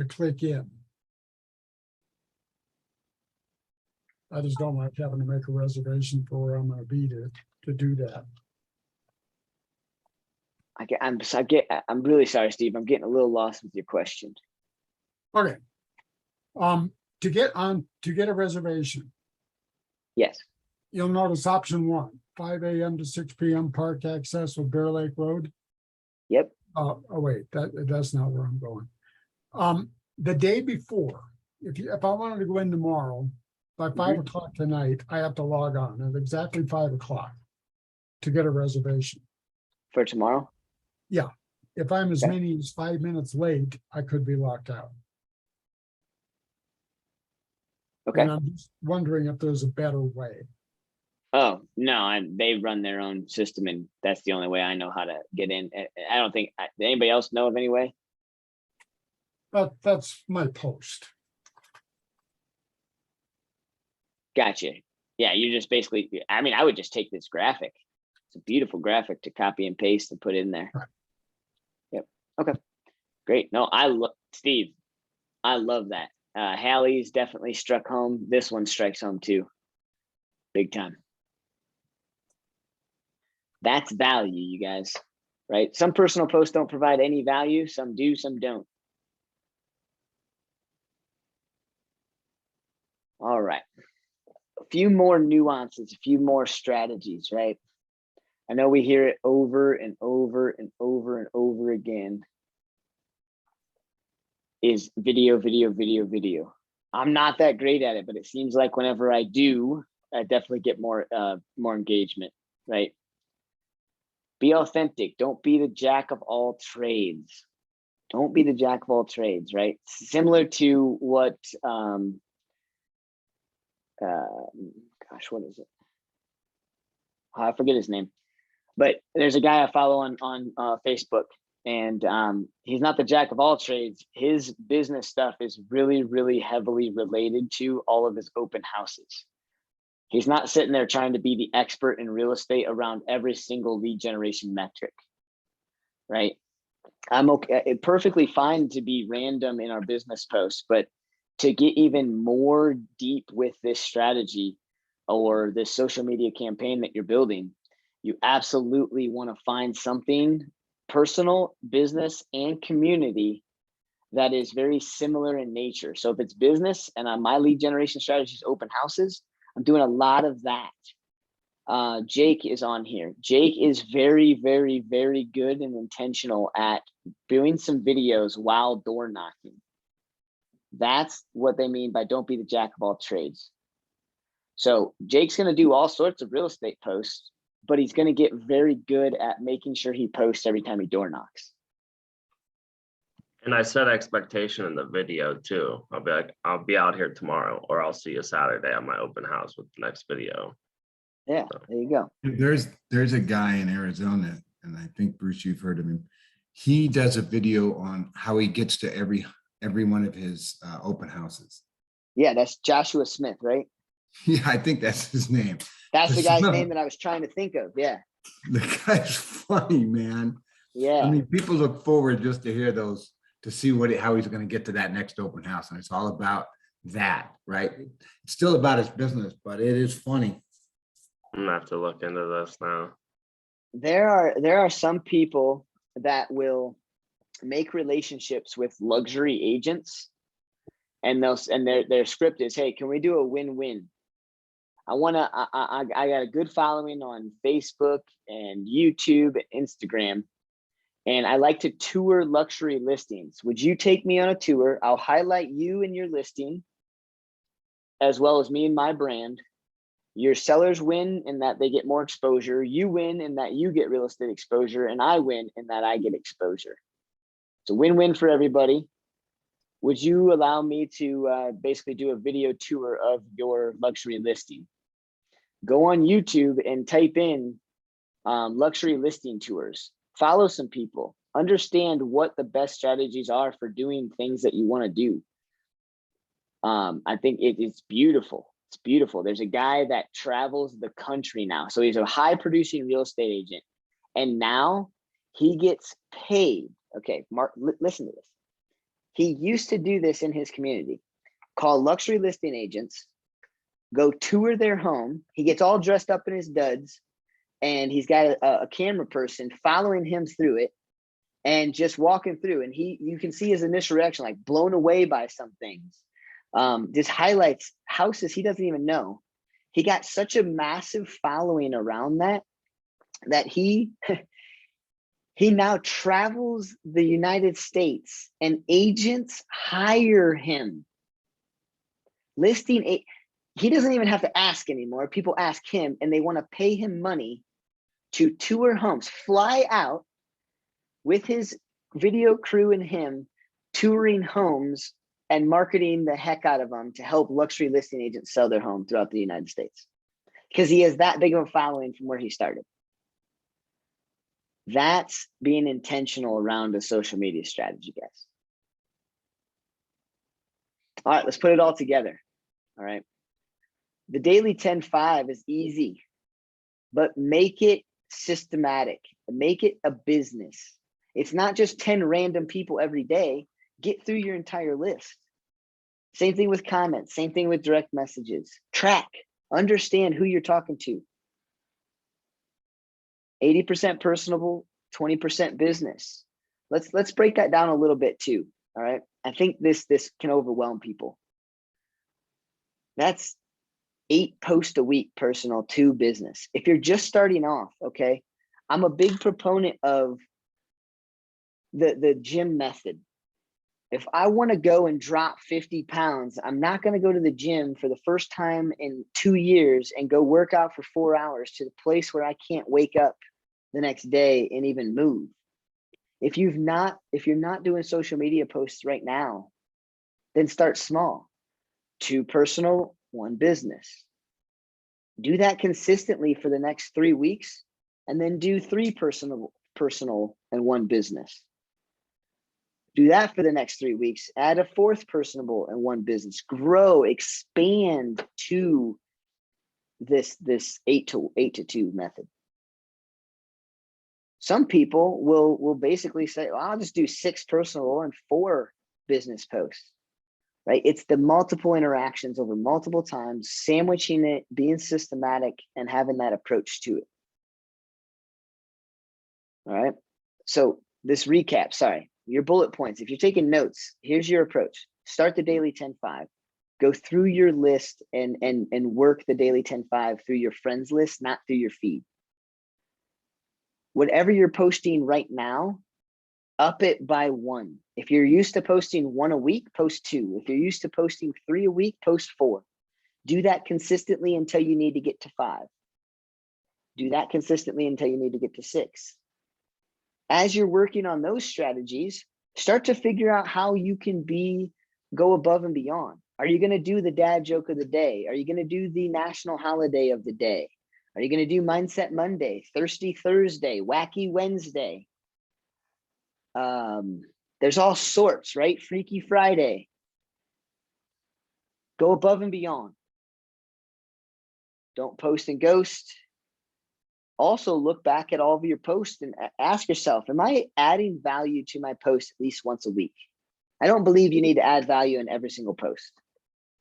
click in. I just don't like having to make a reservation for where I'm going to be to do that. I'm really sorry, Steve. I'm getting a little lost with your question. Okay. To get a reservation. Yes. You'll notice option 1, 5 a.m. to 6 p.m. park access with Bear Lake Road. Yep. Oh wait, that's not where I'm going. The day before, if I wanted to go in tomorrow, by 5 o'clock tonight, I have to log on at exactly 5 o'clock to get a reservation. For tomorrow? Yeah. If I'm as many as 5 minutes late, I could be locked out. Okay. And I'm just wondering if there's a better way. Oh, no, they run their own system and that's the only way I know how to get in. I don't think, anybody else know of any way? That's my post. Gotcha. Yeah, you just basically, I would just take this graphic. It's a beautiful graphic to copy and paste and put in there. Right. Yep. Okay. Great. No, Steve, I love that. Hallie's definitely struck home. This one strikes home too. Big time. That's value, you guys, right? Some personal posts don't provide any value. Some do, some don't. All right. A few more nuances, a few more strategies, right? I know we hear it over and over and over and over again. Is video. I'm not that great at it, but it seems like whenever I do, I definitely get more engagement, right? Be authentic. Don't be the jack of all trades. Don't be the jack of all trades, right? Similar to what, gosh, what is it? I forget his name, but there's a guy I follow on Facebook, and he's not the jack of all trades. His business stuff is really, really heavily related to all of his open houses. He's not sitting there trying to be the expert in real estate around every single lead generation metric, right? I'm okay. It's perfectly fine to be random in our business posts, but to get even more deep with this strategy or this social media campaign that you're building, you absolutely want to find something personal, business, and community that is very similar in nature. So if it's business and my lead generation strategy is open houses, I'm doing a lot of that. Jake is on here. Jake is very, very, very good and intentional at doing some videos while door knocking. That's what they mean by don't be the jack of all trades. So Jake's going to do all sorts of real estate posts, but he's going to get very good at making sure he posts every time he door knocks. And I set expectation in the video too. I'll be like, I'll be out here tomorrow, or I'll see you Saturday at my open house with the next video. Yeah, there you go. There's a guy in Arizona, and I think, Bruce, you've heard of him. He does a video on how he gets to every one of his open houses. Yeah, that's Joshua Smith, right? Yeah, I think that's his name. That's the guy's name that I was trying to think of. Yeah. The guy's funny, man. Yeah. I mean, people look forward just to hear those, to see how he's going to get to that next open house. And it's all about that, right? It's still about his business, but it is funny. I'm gonna have to look into this now. There are some people that will make relationships with luxury agents, and their script is, hey, can we do a win-win? I got a good following on Facebook and YouTube and Instagram, and I like to tour luxury listings. Would you take me on a tour? I'll highlight you and your listing, as well as me and my brand. Your sellers win in that they get more exposure. You win in that you get real estate exposure, and I win in that I get exposure. It's a win-win for everybody. Would you allow me to basically do a video tour of your luxury listing? Go on YouTube and type in luxury listing tours. Follow some people. Understand what the best strategies are for doing things that you want to do. I think it's beautiful. It's beautiful. There's a guy that travels the country now. So he's a high producing real estate agent. And now he gets paid. Okay, Mark, listen to this. He used to do this in his community, call luxury listing agents, go tour their home. He gets all dressed up in his duds, and he's got a camera person following him through it and just walking through. And you can see his initial reaction, like blown away by some things. Just highlights houses he doesn't even know. He got such a massive following around that he now travels the United States, and agents hire him. He doesn't even have to ask anymore. People ask him, and they want to pay him money to tour homes, fly out with his video crew and him touring homes and marketing the heck out of them to help luxury listing agents sell their home throughout the United States, because he has that big of a following from where he started. That's being intentional around a social media strategy, guys. All right, let's put it all together. All right. The daily 10-5 is easy, but make it systematic. Make it a business. It's not just 10 random people every day. Get through your entire list. Same thing with comments, same thing with direct messages. Track, understand who you're talking to. 80% personable, 20% business. Let's break that down a little bit too. All right. I think this can overwhelm people. That's 8 posts a week, personal, 2 business. If you're just starting off, okay, I'm a big proponent of the gym method. If I want to go and drop 50 pounds, I'm not going to go to the gym for the first time in 2 years and go work out for 4 hours to the place where I can't wake up the next day and even move. If you're not doing social media posts right now, then start small. 2 personal, 1 business. Do that consistently for the next 3 weeks, and then do 3 personal and 1 business. Do that for the next 3 weeks. Add a 4th personable and 1 business. Grow, expand to this 8 to 2 method. Some people will basically say, well, I'll just do 6 personal and 4 business posts. right? It's the multiple interactions over multiple times, sandwiching it, being systematic, and having that approach to it. All right. So this recap, sorry, your bullet points. If you're taking notes, here's your approach. Start the daily 10-5. Go through your list and work the daily 10-5 through your friends list, not through your feed. Whatever you're posting right now, up it by 1. If you're used to posting 1 a week, post 2. If you're used to posting 3 a week, post 4. Do that consistently until you need to get to 5. Do that consistently until you need to get to 6. As you're working on those strategies, start to figure out how you can go above and beyond. Are you going to do the dad joke of the day? Are you going to do the national holiday of the day? Are you going to do Mindset Monday, Thirsty Thursday, Wacky Wednesday? There's all sorts, right? Freaky Friday. Go above and beyond. Don't post and ghost. Also look back at all of your posts and ask yourself, am I adding value to my post at least once a week? I don't believe you need to add value in every single post,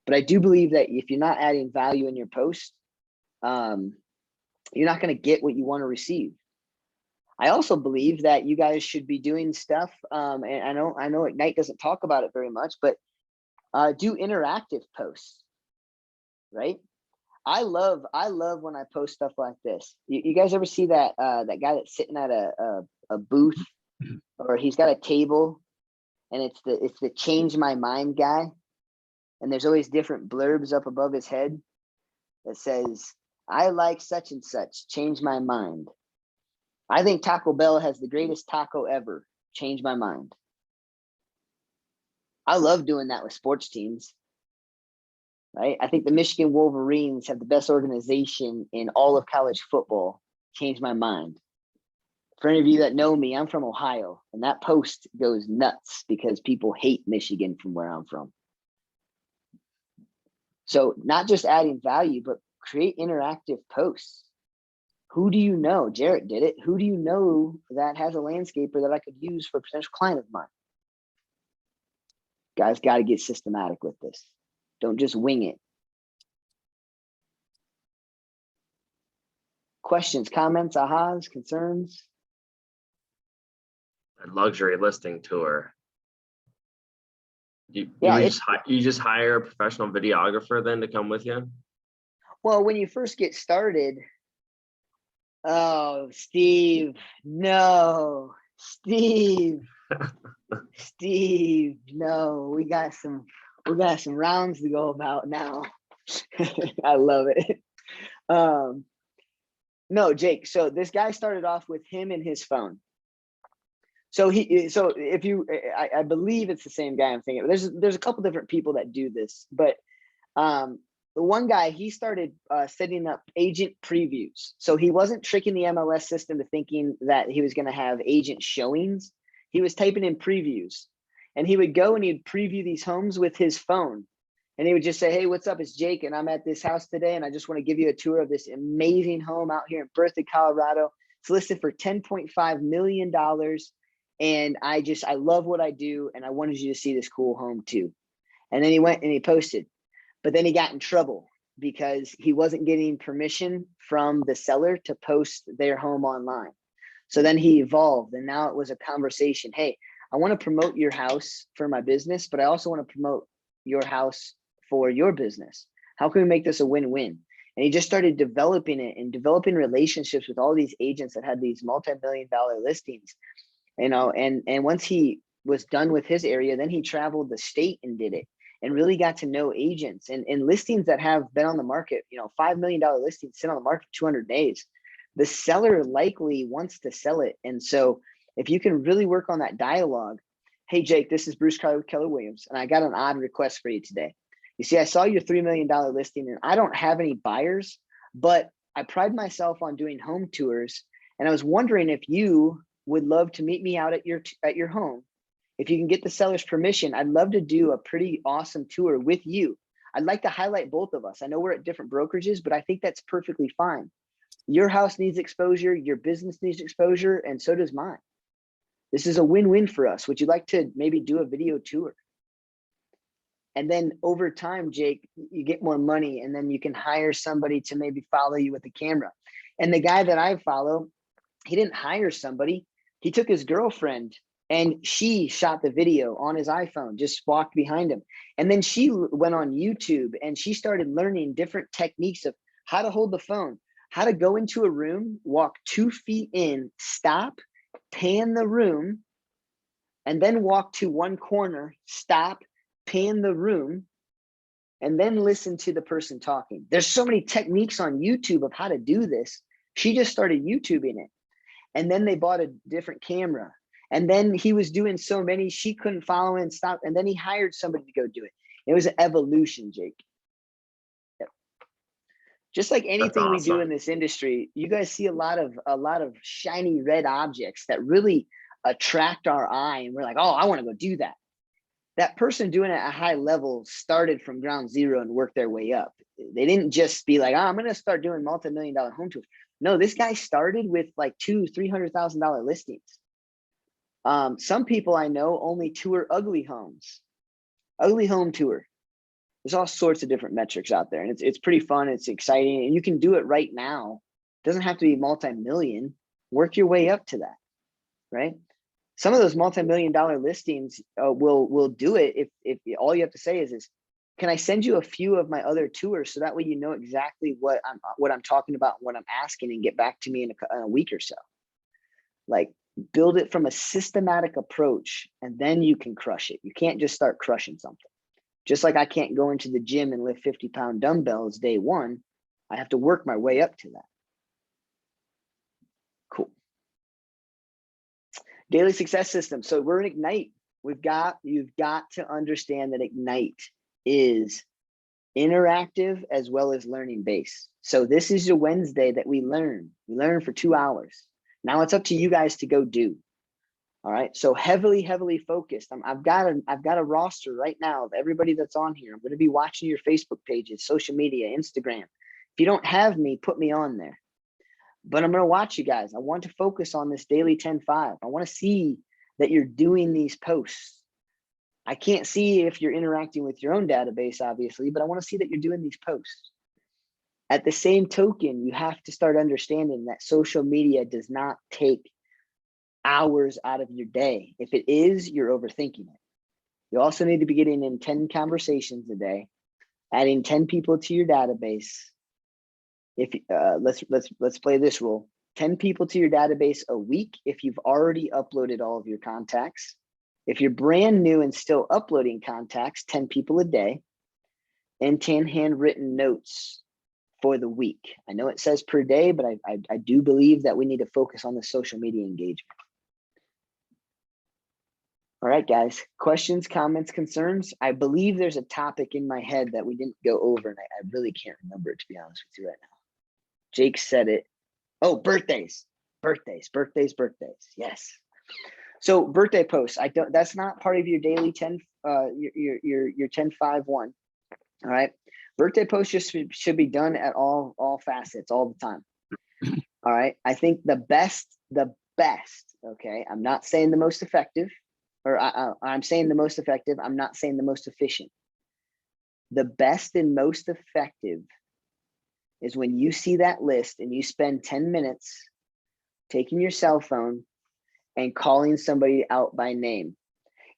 but I do believe that if you're not adding value in your post, you're not going to get what you want to receive. I also believe that you guys should be doing stuff, and I know Ignite doesn't talk about it very much, but do interactive posts, right? I love when I post stuff like this. You guys ever see that that guy that's sitting at a booth, or he's got a table, and it's the change my mind guy, and there's always different blurbs up above his head that says, I like such and such, change my mind. I think Taco Bell has the greatest taco ever, change my mind. I love doing that with sports teams. Right? I think the Michigan Wolverines have the best organization in all of college football. Changed my mind. For any of you that know me, I'm from Ohio, and that post goes nuts because people hate Michigan from where I'm from. So not just adding value, but create interactive posts. Who do you know? Jarrett did it. Who do you know that has a landscaper that I could use for a potential client of mine? Guys got to get systematic with this. Don't just wing it. Questions, comments, ahas, concerns? A luxury listing tour. You just hire a professional videographer then to come with you? Well, when you first get started, oh, Steve, no, Steve, Steve, no, we got some rounds to go about now. I love it. No, Jake. So this guy started off with him and his phone. So if you, I believe it's the same guy I'm thinking. There's a couple different people that do this, but the one guy, he started setting up agent previews. So he wasn't tricking the MLS system to thinking that he was going to have agent showings. He was typing in previews, and he would go and he'd preview these homes with his phone. And he would just say, hey, what's up? It's Jake, and I'm at this house today, and I just want to give you a tour of this amazing home out here in Berthoud, Colorado. It's listed for $10.5 million. And I love what I do, and I wanted you to see this cool home too. And then he went and he posted. But then he got in trouble because he wasn't getting permission from the seller to post their home online. So then he evolved, and now it was a conversation. Hey, I want to promote your house for my business, but I also want to promote your house for your business. How can we make this a win-win? And he just started developing it and developing relationships with all these agents that had these multi-million-dollar listings, you know, and once he was done with his area, then he traveled the state and did it and really got to know agents and listings that have been on the market, you know, $5 million listings sit on the market for 200 days. The seller likely wants to sell it. And so if you can really work on that dialogue, hey, Jake, this is Bruce Keller Williams, and I got an odd request for you today. You see, I saw your $3 million listing, and I don't have any buyers, but I pride myself on doing home tours. And I was wondering if you would love to meet me out at your home. If you can get the seller's permission, I'd love to do a pretty awesome tour with you. I'd like to highlight both of us. I know we're at different brokerages, but I think that's perfectly fine. Your house needs exposure, your business needs exposure, and so does mine. This is a win-win for us. Would you like to maybe do a video tour? And then over time, Jake, you get more money, and then you can hire somebody to maybe follow you with a camera. And the guy that I follow, he didn't hire somebody. He took his girlfriend and she shot the video on his iPhone, just walked behind him. And then she went on YouTube and she started learning different techniques of how to hold the phone, how to go into a room, walk 2 feet in, stop, pan the room, and then walk to one corner, stop, pan the room, and then listen to the person talking. There's so many techniques on YouTube of how to do this. She just started YouTubing it. And then they bought a different camera. And then he was doing so many, she couldn't follow and stop. And then he hired somebody to go do it. It was an evolution, Jake. Yep. Just like anything we do in this industry, you guys see a lot of shiny red objects that really attract our eye. And we're like, oh, I want to go do that. That person doing it at a high level started from ground zero and worked their way up. They didn't just be like, oh, I'm going to start doing multi-million-dollar home tours. No, this guy started with like $200,000-$300,000 listings. Some people I know only tour ugly homes, ugly home tour. There's all sorts of different metrics out there, and it's pretty fun. It's exciting, and you can do it right now. It doesn't have to be multi-million. Work your way up to that, right? Some of those multi-million-dollar listings will do it if all you have to say is, can I send you a few of my other tours so that way you know exactly what I'm talking about, what I'm asking, and get back to me in a week or so. Like, build it from a systematic approach, and then you can crush it. You can't just start crushing something. Just like I can't go into the gym and lift 50-pound dumbbells day one. I have to work my way up to that. Cool. Daily success system. So we're in Ignite. You've got to understand that Ignite is interactive as well as learning based. So this is a Wednesday that we learn. We learn for 2 hours. Now it's up to you guys to go do. All right. So heavily focused. I've got a roster right now of everybody that's on here. I'm going to be watching your Facebook pages, social media, Instagram. If you don't have me, put me on there. But I'm going to watch you guys. I want to focus on this daily 10-5. I want to see that you're doing these posts. I can't see if you're interacting with your own database, obviously, but I want to see that you're doing these posts. At the same token, you have to start understanding that social media does not take hours out of your day. If it is, you're overthinking it. You also need to be getting in 10 conversations a day, adding 10 people to your database. If let's play this rule: 10 people to your database a week if you've already uploaded all of your contacts. If you're brand new and still uploading contacts, 10 people a day, and 10 handwritten notes for the week. I know it says per day, but I do believe that we need to focus on the social media engagement. All right, guys, questions, comments, concerns? I believe there's a topic in my head that we didn't go over, and I really can't remember it, to be honest with you right now. Jake said it. Oh, birthdays. Yes. So birthday posts, that's not part of your daily 10, your 10-5-1. All right. Birthday posts just should be done at all facets all the time. All right. I think the best, okay. I'm not saying the most effective, or I'm saying the most effective. I'm not saying the most efficient. The best and most effective is when you see that list and you spend 10 minutes taking your cell phone and calling somebody out by name.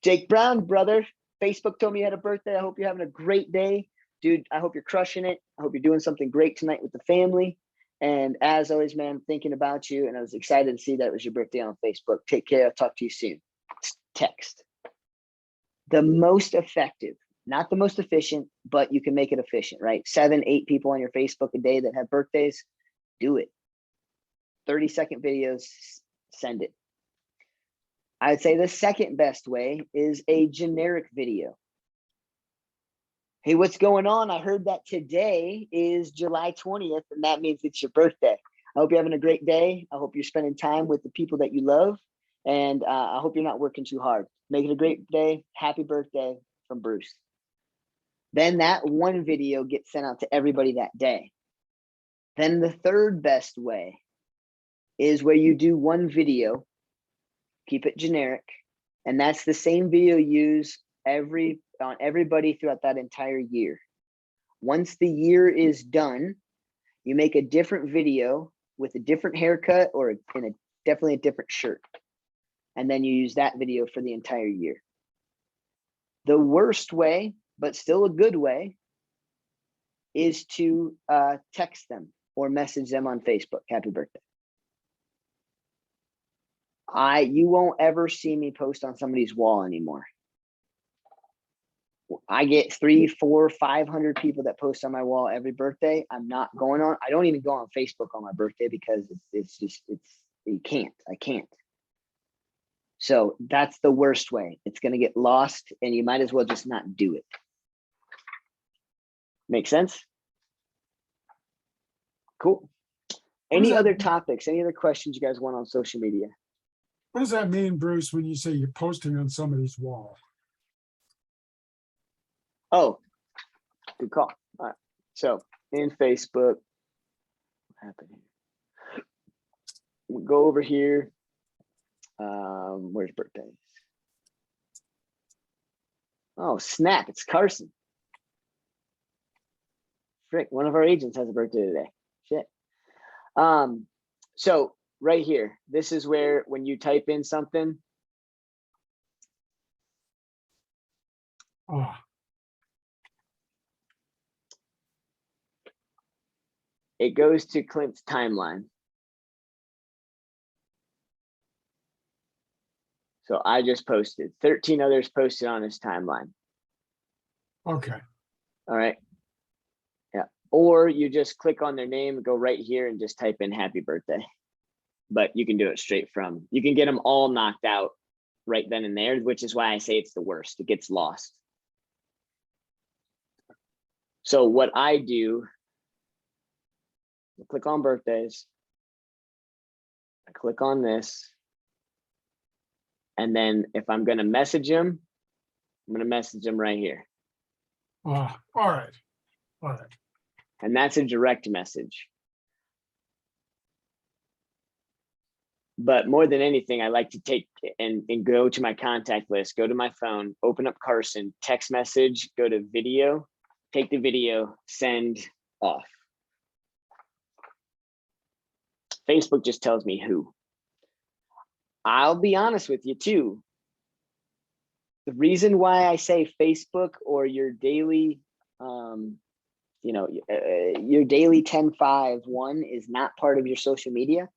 Jake Brown, brother, Facebook told me you had a birthday. I hope you're having a great day. Dude, I hope you're crushing it. I hope you're doing something great tonight with the family. And as always, man, I'm thinking about you, and I was excited to see that it was your birthday on Facebook. Take care. I'll talk to you soon. Text. The most effective, not the most efficient, but you can make it efficient, right? 7-8 people on your Facebook a day that have birthdays, do it. 30-second videos, send it. I'd say the second best way is a generic video. Hey, what's going on? I heard that today is July 20th, and that means it's your birthday. I hope you're having a great day. I hope you're spending time with the people that you love, and I hope you're not working too hard. Make it a great day. Happy birthday from Bruce. Then that one video gets sent out to everybody that day. Then the third best way is where you do one video, keep it generic, and that's the same video you use on everybody throughout that entire year. Once the year is done, you make a different video with a different haircut or definitely a different shirt. And then you use that video for the entire year. The worst way, but still a good way, is to text them or message them on Facebook, happy birthday. You won't ever see me post on somebody's wall anymore. I get 300, 400, 500 people that post on my wall every birthday. I'm not going on. I don't even go on Facebook on my birthday because I can't. So that's the worst way. It's going to get lost and you might as well just not do it. Make sense? Cool. Any other topics, any other questions you guys want on social media? What does that mean, Bruce, when you say you're posting on somebody's wall? Oh, good call. All right. So in Facebook, what happened here? We'll go over here. Where's birthdays? Oh, snap. It's Carson. Frick, one of our agents has a birthday today. Shit. So right here, this is where when you type in something. Oh. It goes to Clint's timeline. So I just posted. 13 others posted on his timeline. Okay. All right. Yeah. Or you just click on their name, go right here and just type in happy birthday. But you can do it straight from, you can get them all knocked out right then and there, which is why I say it's the worst. It gets lost. So what I do, I click on birthdays. I click on this. And then if I'm going to message him, I'm going to message him right here. All right. All right. And that's a direct message. But more than anything, I like to take and go to my contact list, go to my phone, open up Carson, text message, go to video, take the video, send, off. Facebook just tells me who. I'll be honest with you too. The reason why I say Facebook or your daily, your daily 10-5-1 is not part of your social media.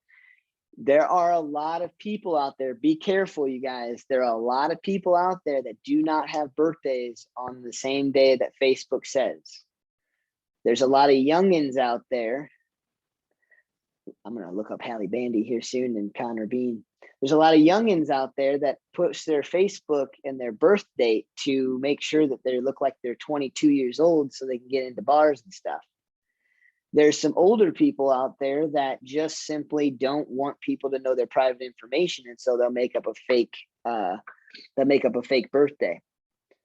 There are a lot of people out there. Be careful, you guys. There are a lot of people out there that do not have birthdays on the same day that Facebook says. There's a lot of youngins out there. I'm going to look up Hallie Bandy here soon and Connor Bean. There's a lot of youngins out there that push their Facebook and their birth date to make sure that they look like they're 22 years old so they can get into bars and stuff. There's some older people out there that just simply don't want people to know their private information. And so they'll make up a fake, birthday,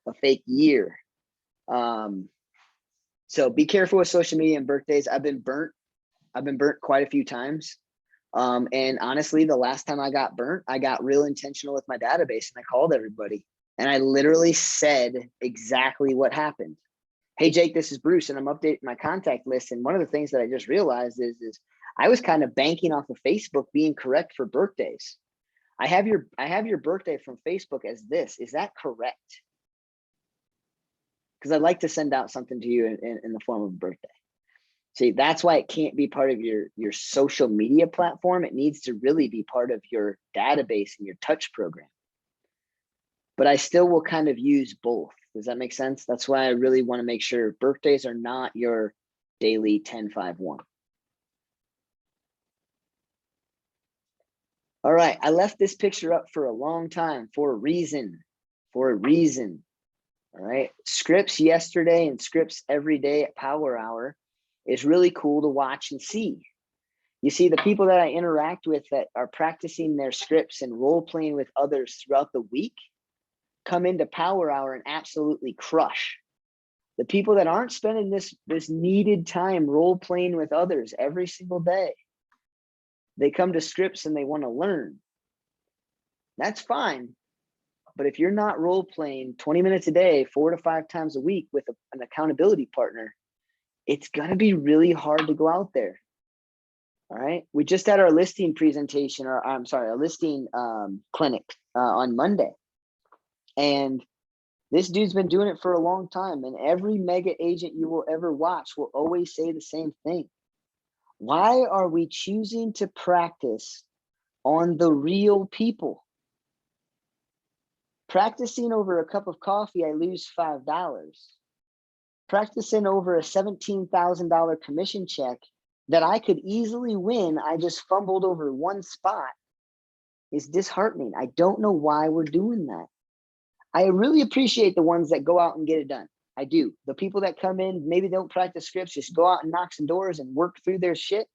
a fake year. So be careful with social media and birthdays. I've been burnt quite a few times. And honestly, the last time I got burnt, I got real intentional with my database and I called everybody and I literally said exactly what happened. Hey, Jake, this is Bruce and I'm updating my contact list. And one of the things that I just realized is I was kind of banking off of Facebook being correct for birthdays. I have your birthday from Facebook as this. Is that correct? Because I'd like to send out something to you in the form of a birthday. See, that's why it can't be part of your social media platform. It needs to really be part of your database and your touch program. But I still will kind of use both. Does that make sense? That's why I really want to make sure birthdays are not your daily 10-5-1. All right, I left this picture up for a long time for a reason. All right, scripts yesterday and scripts every day at Power Hour is really cool to watch and see. You see, the people that I interact with that are practicing their scripts and role playing with others throughout the week come into Power Hour and absolutely crush. The people that aren't spending this needed time role playing with others every single day, they come to scripts and they want to learn. That's fine. But if you're not role playing 20 minutes a day, 4 to 5 times a week with an accountability partner, it's going to be really hard to go out there. All right. We just had our listing presentation, or I'm sorry, our listing clinic on Monday. And this dude's been doing it for a long time. And every mega agent you will ever watch will always say the same thing. Why are we choosing to practice on the real people? Practicing over a cup of coffee, I lose $5. Practicing over a $17,000 commission check that I could easily win, I just fumbled over one spot, is disheartening. I don't know why we're doing that. I really appreciate the ones that go out and get it done. I do. The people that come in, maybe don't practice scripts, just go out and knock some doors and work through their shit.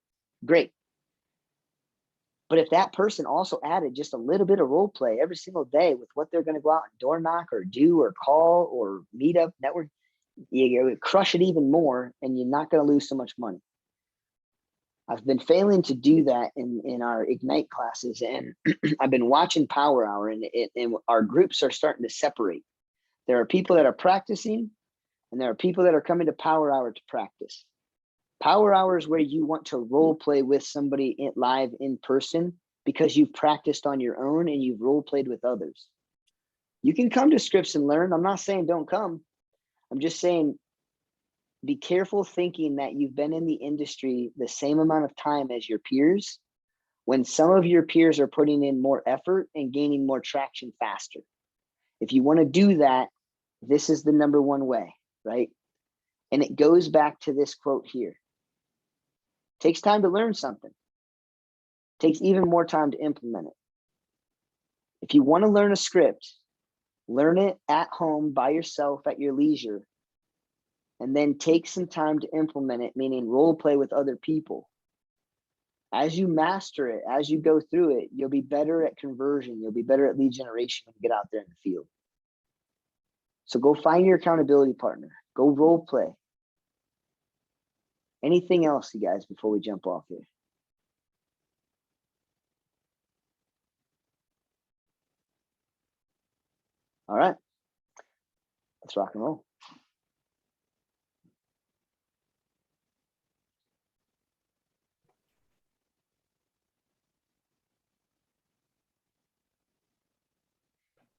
Great. But if that person also added just a little bit of role play every single day with what they're going to go out and door knock or do or call or meet up, network, you crush it even more, and you're not going to lose so much money. I've been failing to do that in our Ignite classes, and I've been watching Power Hour, and our groups are starting to separate. There are people that are practicing, and there are people that are coming to Power Hour to practice. Power Hour is where you want to role play with somebody live in person because you've practiced on your own and you've role played with others. You can come to Scripts and learn. I'm not saying don't come. I'm just saying be careful thinking that you've been in the industry the same amount of time as your peers when some of your peers are putting in more effort and gaining more traction faster. If you want to do that, this is the number one way, right? And it goes back to this quote here. Takes time to learn something. Takes even more time to implement it. If you want to learn a script, learn it at home by yourself at your leisure, and then take some time to implement it, meaning role play with other people. As you master it, as you go through it, you'll be better at conversion. You'll be better at lead generation when you get out there in the field. So go find your accountability partner. Go role play. Anything else, you guys, before we jump off here? All right. Let's rock and roll.